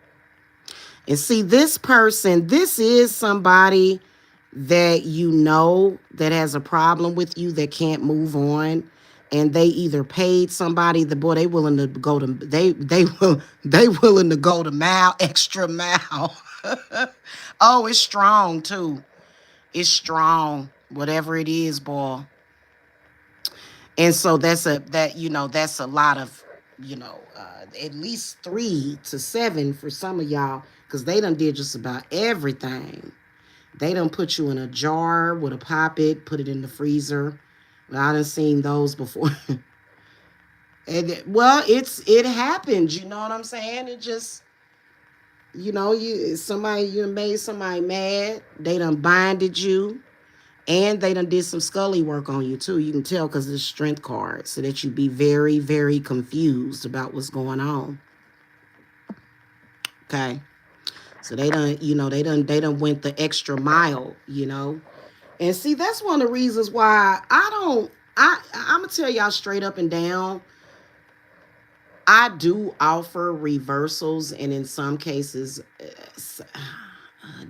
And see, this person, this is somebody that you know that has a problem with you that can't move on. And they either paid somebody, the boy, they willing to go to they willing to go to mile, extra mile. Oh, it's strong too. It's strong. Whatever it is, boy. And so that's a lot of, at least 3 to 7 for some of y'all, because they done did just about everything. They done put you in a jar with a poppet, put it in the freezer. I done seen those before. Well, it happens, you know what I'm saying? It just, you made somebody mad, they done binded you. And they done did some scully work on you too. You can tell because of the strength card, so that you be very, very confused about what's going on. Okay. So they done went the extra mile, And see, that's one of the reasons why I'm gonna tell y'all straight up and down. I do offer reversals, and in some cases,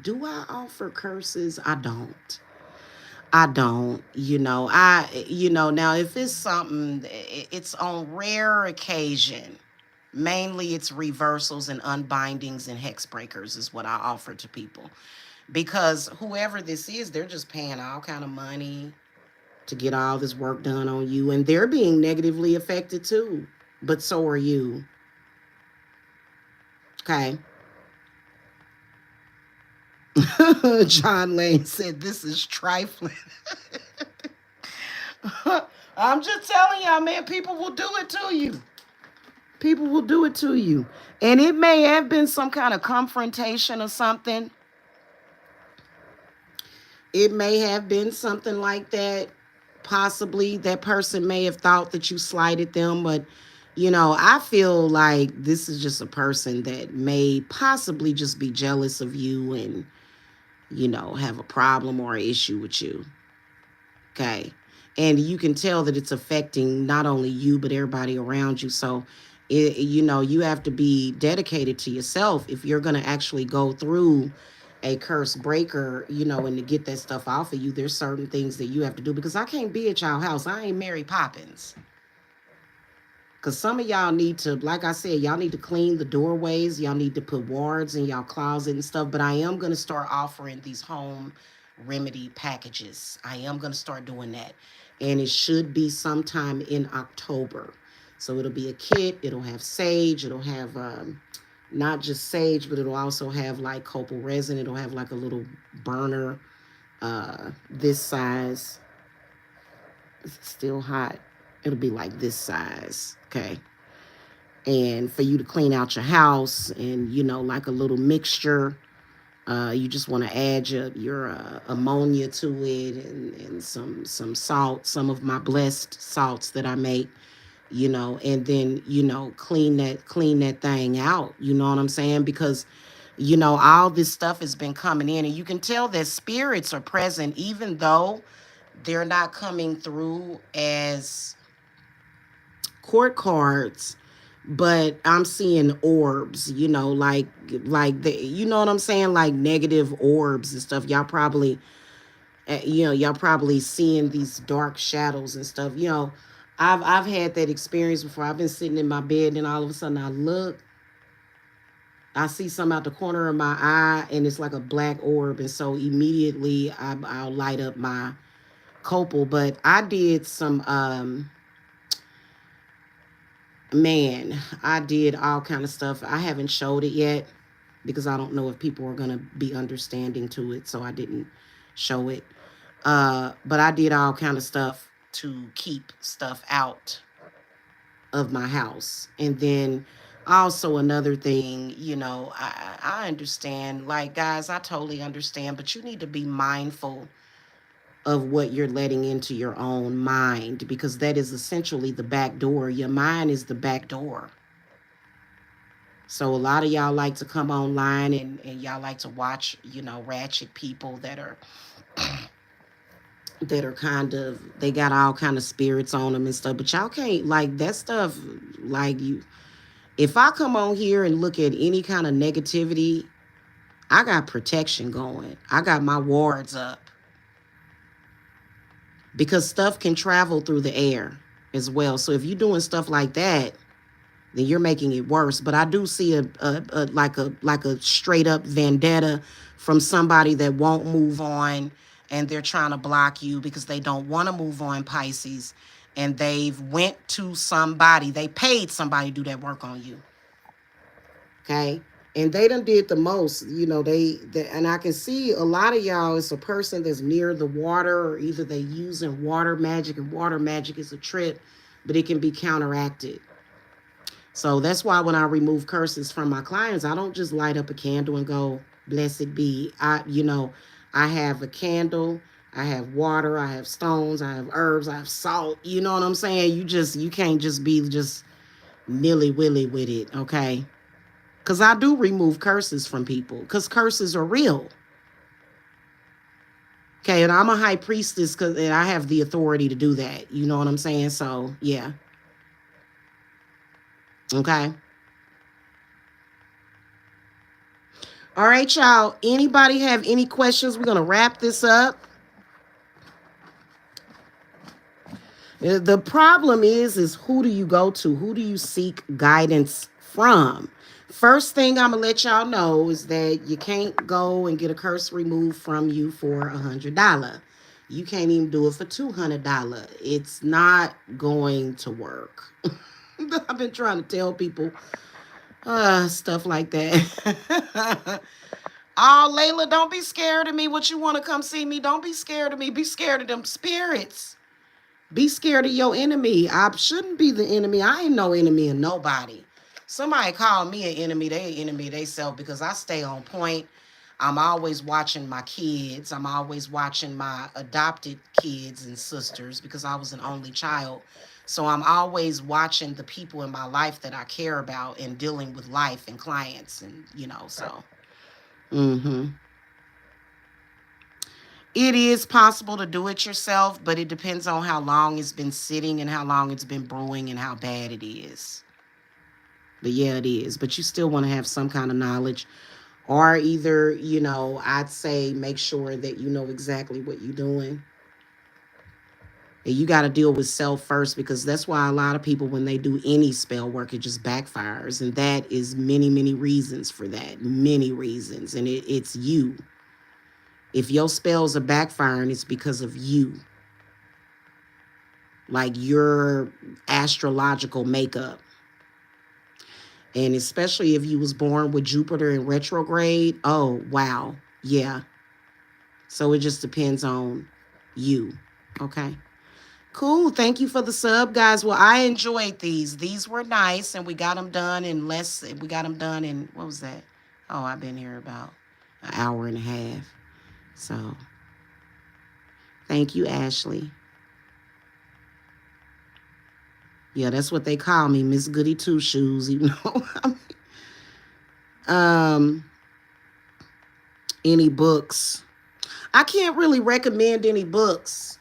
do I offer curses? I don't. Now if it's something, it's on rare occasion. Mainly it's reversals and unbindings and hex breakers is what I offer to people. Because whoever this is, they're just paying all kind of money to get all this work done on you. And they're being negatively affected too. But so are you. Okay. John Lane said, this is trifling. I'm just telling y'all, man, people will do it to you. People will do it to you. And it may have been some kind of confrontation or something. It may have been something like that. Possibly that person may have thought that you slighted them, but I feel like this is just a person that may possibly just be jealous of you and, have a problem or an issue with you. Okay. And you can tell that it's affecting not only you, but everybody around you. So, you have to be dedicated to yourself if you're going to actually go through a curse breaker, and to get that stuff off of you. There's certain things that you have to do, because I can't be at y'all house. I ain't Mary Poppins. Because some of y'all need to, like I said, y'all need to clean the doorways. Y'all need to put wards in y'all closet and stuff. But I am going to start offering these home remedy packages. I am going to start doing that. And it should be sometime in October. So it'll be a kit. It'll have sage. It'll have not just sage, but it'll also have like copal resin. It'll have like a little burner this size. It's still hot. It'll be like this size, okay? And for you to clean out your house, and like a little mixture You just want to add your ammonia to it, and some salt, some of my blessed salts that I make, and then clean that thing out. You know what I'm saying? Because all this stuff has been coming in, and you can tell that spirits are present, even though they're not coming through as court cards, but I'm seeing orbs, like the, you know what I'm saying, like negative orbs and stuff. Y'all probably seeing these dark shadows and stuff. I've had that experience before. I've been sitting in my bed and all of a sudden I see something out the corner of my eye and it's like a black orb, and so immediately I'll light up my copal. But I did some man, I did all kind of stuff. I haven't showed it yet because I don't know if people are gonna be understanding to it, so I didn't show it. But I did all kind of stuff to keep stuff out of my house. And then also another thing, I understand, like, guys, I totally understand, but you need to be mindful of what you're letting into your own mind, because that is essentially the back door. Your mind is the back door. So a lot of y'all like to come online and y'all like to watch, ratchet people that are kind of, they got all kind of spirits on them and stuff, but y'all can't, like, that stuff, like, you, if I come on here and look at any kind of negativity, I got protection going. I got my wards up, because stuff can travel through the air as well. So if you're doing stuff like that, then you're making it worse. But I do see a straight up vendetta from somebody that won't move on, and they're trying to block you because they don't want to move on, Pisces, and they've went to somebody, they paid somebody to do that work on you. Okay? And they done did the most, and I can see a lot of y'all, it's a person that's near the water, or either they using water magic, and water magic is a trip, but it can be counteracted. So that's why when I remove curses from my clients, I don't just light up a candle and go, blessed be. I have a candle, I have water, I have stones, I have herbs, I have salt. You know what I'm saying? You can't just be just nilly-willy with it, okay? Because I do remove curses from people, because curses are real. Okay, and I'm a high priestess, and I have the authority to do that. You know what I'm saying? So, yeah. Okay. All right, y'all. Anybody have any questions? We're going to wrap this up. The problem is who do you go to? Who do you seek guidance from? First thing I'm going to let y'all know is that you can't go and get a curse removed from you for $100. You can't even do it for $200. It's not going to work. I've been trying to tell people stuff like that. Oh, Layla, don't be scared of me. What you want to come see me? Don't be scared of me. Be scared of them spirits. Be scared of your enemy. I shouldn't be the enemy. I ain't no enemy of nobody. Somebody call me an enemy. They enemy they self, because I stay on point. I'm always watching my kids. I'm always watching my adopted kids and sisters, because I was an only child. So I'm always watching the people in my life that I care about, and dealing with life and clients, and so. It is possible to do it yourself, but it depends on how long it's been sitting and how long it's been brewing and how bad it is. But yeah, it is. But you still want to have some kind of knowledge, or either, I'd say make sure that you know exactly what you're doing. And you got to deal with self first, because that's why a lot of people, when they do any spell work, it just backfires. And that is many, many reasons for that. Many reasons. And it's you. If your spells are backfiring, it's because of you. Like your astrological makeup. And especially if you was born with Jupiter in retrograde, oh, wow. Yeah. So it just depends on you. Okay. Cool. Thank you for the sub, guys. Well, I enjoyed these. These were nice, and we got them done in what was that? Oh, I've been here about an hour and a half. So thank you, Ashley. Yeah, that's what they call me, Miss Goody Two Shoes, you know. um, any books? I can't really recommend any books.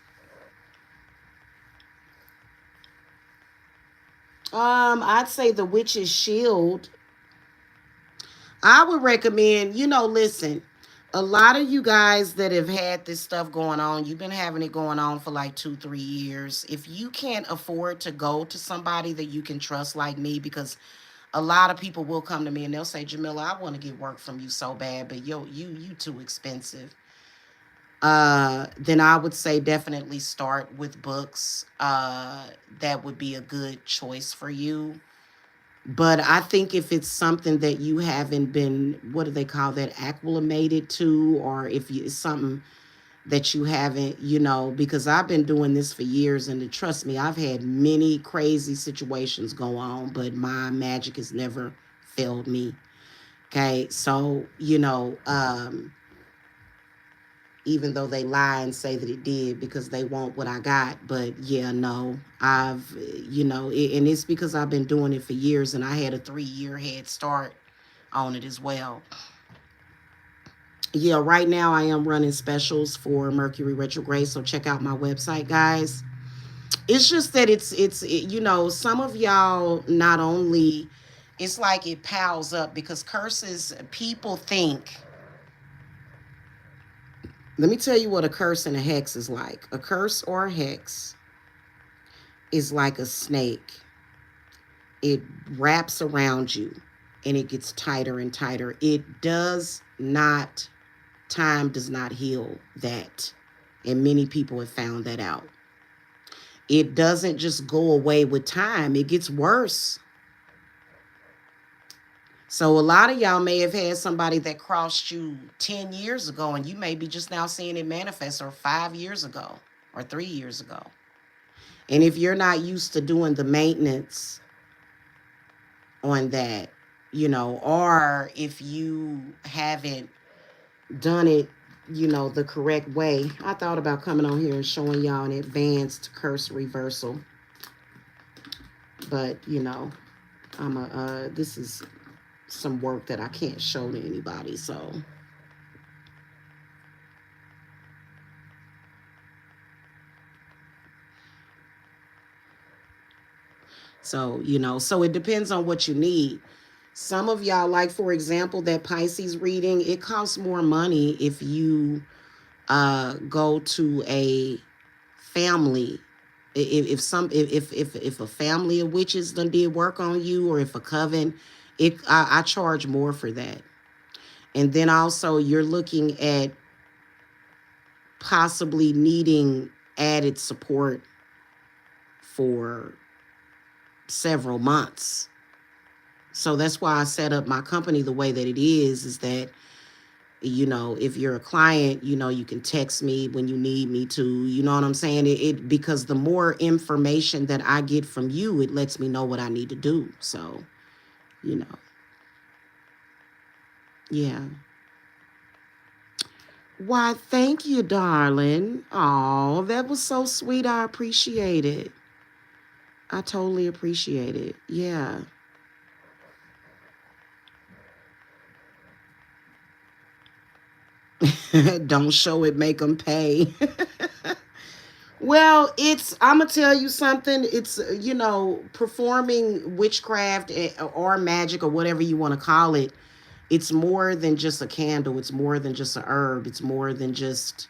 I'd say The Witch's Shield. I would recommend, listen, a lot of you guys that have had this stuff going on, you've been having it going on for like 2, 3 years. If you can't afford to go to somebody that you can trust like me, because a lot of people will come to me and they'll say, Jamila, I want to get work from you so bad, but you too expensive. Then I would say definitely start with books. That would be a good choice for you. But I think if it's something that you haven't been, what do they call that, acclimated to, or if it's something that you haven't, because I've been doing this for years, and trust me, I've had many crazy situations go on, but my magic has never failed me. Okay, so even though they lie and say that it did because they want what I got. But yeah, no, and it's because I've been doing it for years, and I had a 3-year head start on it as well. Yeah, right now I am running specials for Mercury retrograde, so check out my website, guys. It's just that some of y'all, not only, it's like it piles up because curses, people think. Let me tell you what a curse and a hex is like. A curse or a hex is like a snake. It wraps around you and it gets tighter and tighter. Time does not heal that. And many people have found that out. It doesn't just go away with time, it gets worse. So a lot of y'all may have had somebody that crossed you 10 years ago, and you may be just now seeing it manifest, or 5 years ago, or 3 years ago. And if you're not used to doing the maintenance on that, or if you haven't done it, the correct way. I thought about coming on here and showing y'all an advanced curse reversal. But, this is some work that I can't show to anybody, so it depends on what you need. Some of y'all, like for example, that Pisces reading, it costs more money if you go to a family. If a family of witches done did work on you, or if a coven, I charge more for that. And then also you're looking at possibly needing added support for several months. So that's why I set up my company the way that it is that, if you're a client, you can text me when you need me to, you know what I'm saying? Because the more information that I get from you, it lets me know what I need to do. So, yeah. Why, thank you, darling. Oh, that was so sweet. I appreciate it. I totally appreciate it. Yeah. Don't show it, make them pay. Well, I'm going to tell you something. It's, performing witchcraft or magic, or whatever you want to call it. It's more than just a candle. It's more than just a herb. It's more than just,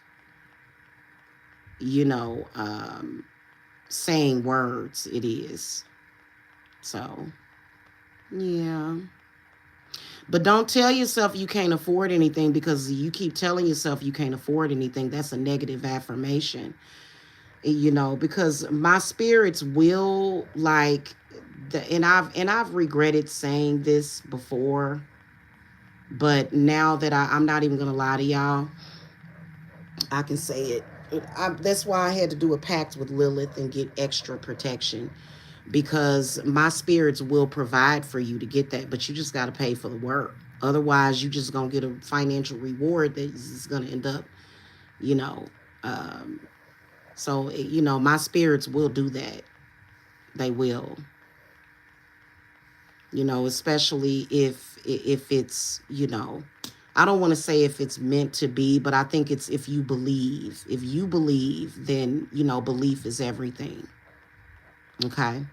you know, um, saying words. It is. So, yeah. But don't tell yourself you can't afford anything, because you keep telling yourself you can't afford anything. That's a negative affirmation. Because my spirits will, like, and I've regretted saying this before, but now that I'm not even gonna lie to y'all, I can say it. That's why I had to do a pact with Lilith and get extra protection, because my spirits will provide for you to get that, but you just got to pay for the work. Otherwise, you just gonna get a financial reward that is gonna end up, you know. Um, so you know, my spirits will do that. They will. You know, especially if it's, you know, I don't want to say if it's meant to be, but I think it's if you believe. If you believe, then, you know, belief is everything. Okay.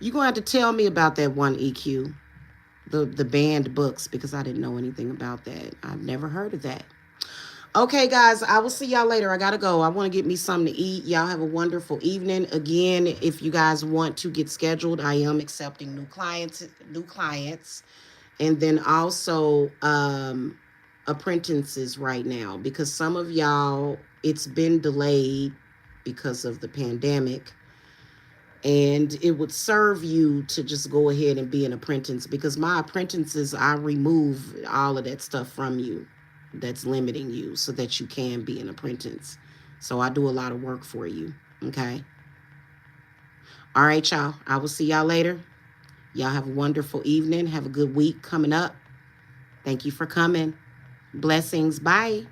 You're going to have to tell me about that one, EQ, the banned books, because I didn't know anything about that. I've never heard of that. Okay, guys, I will see y'all later. I got to go. I want to get me something to eat. Y'all have a wonderful evening. Again, if you guys want to get scheduled, I am accepting new clients. And then also apprentices right now, because some of y'all, it's been delayed because of the pandemic, and it would serve you to just go ahead and be an apprentice, because my apprentices, I remove all of that stuff from you that's limiting you so that you can be an apprentice. So I do a lot of work for you. Okay. All right, y'all, I will see y'all later. Y'all have a wonderful evening. Have a good week coming up. Thank you for coming. Blessings. Bye.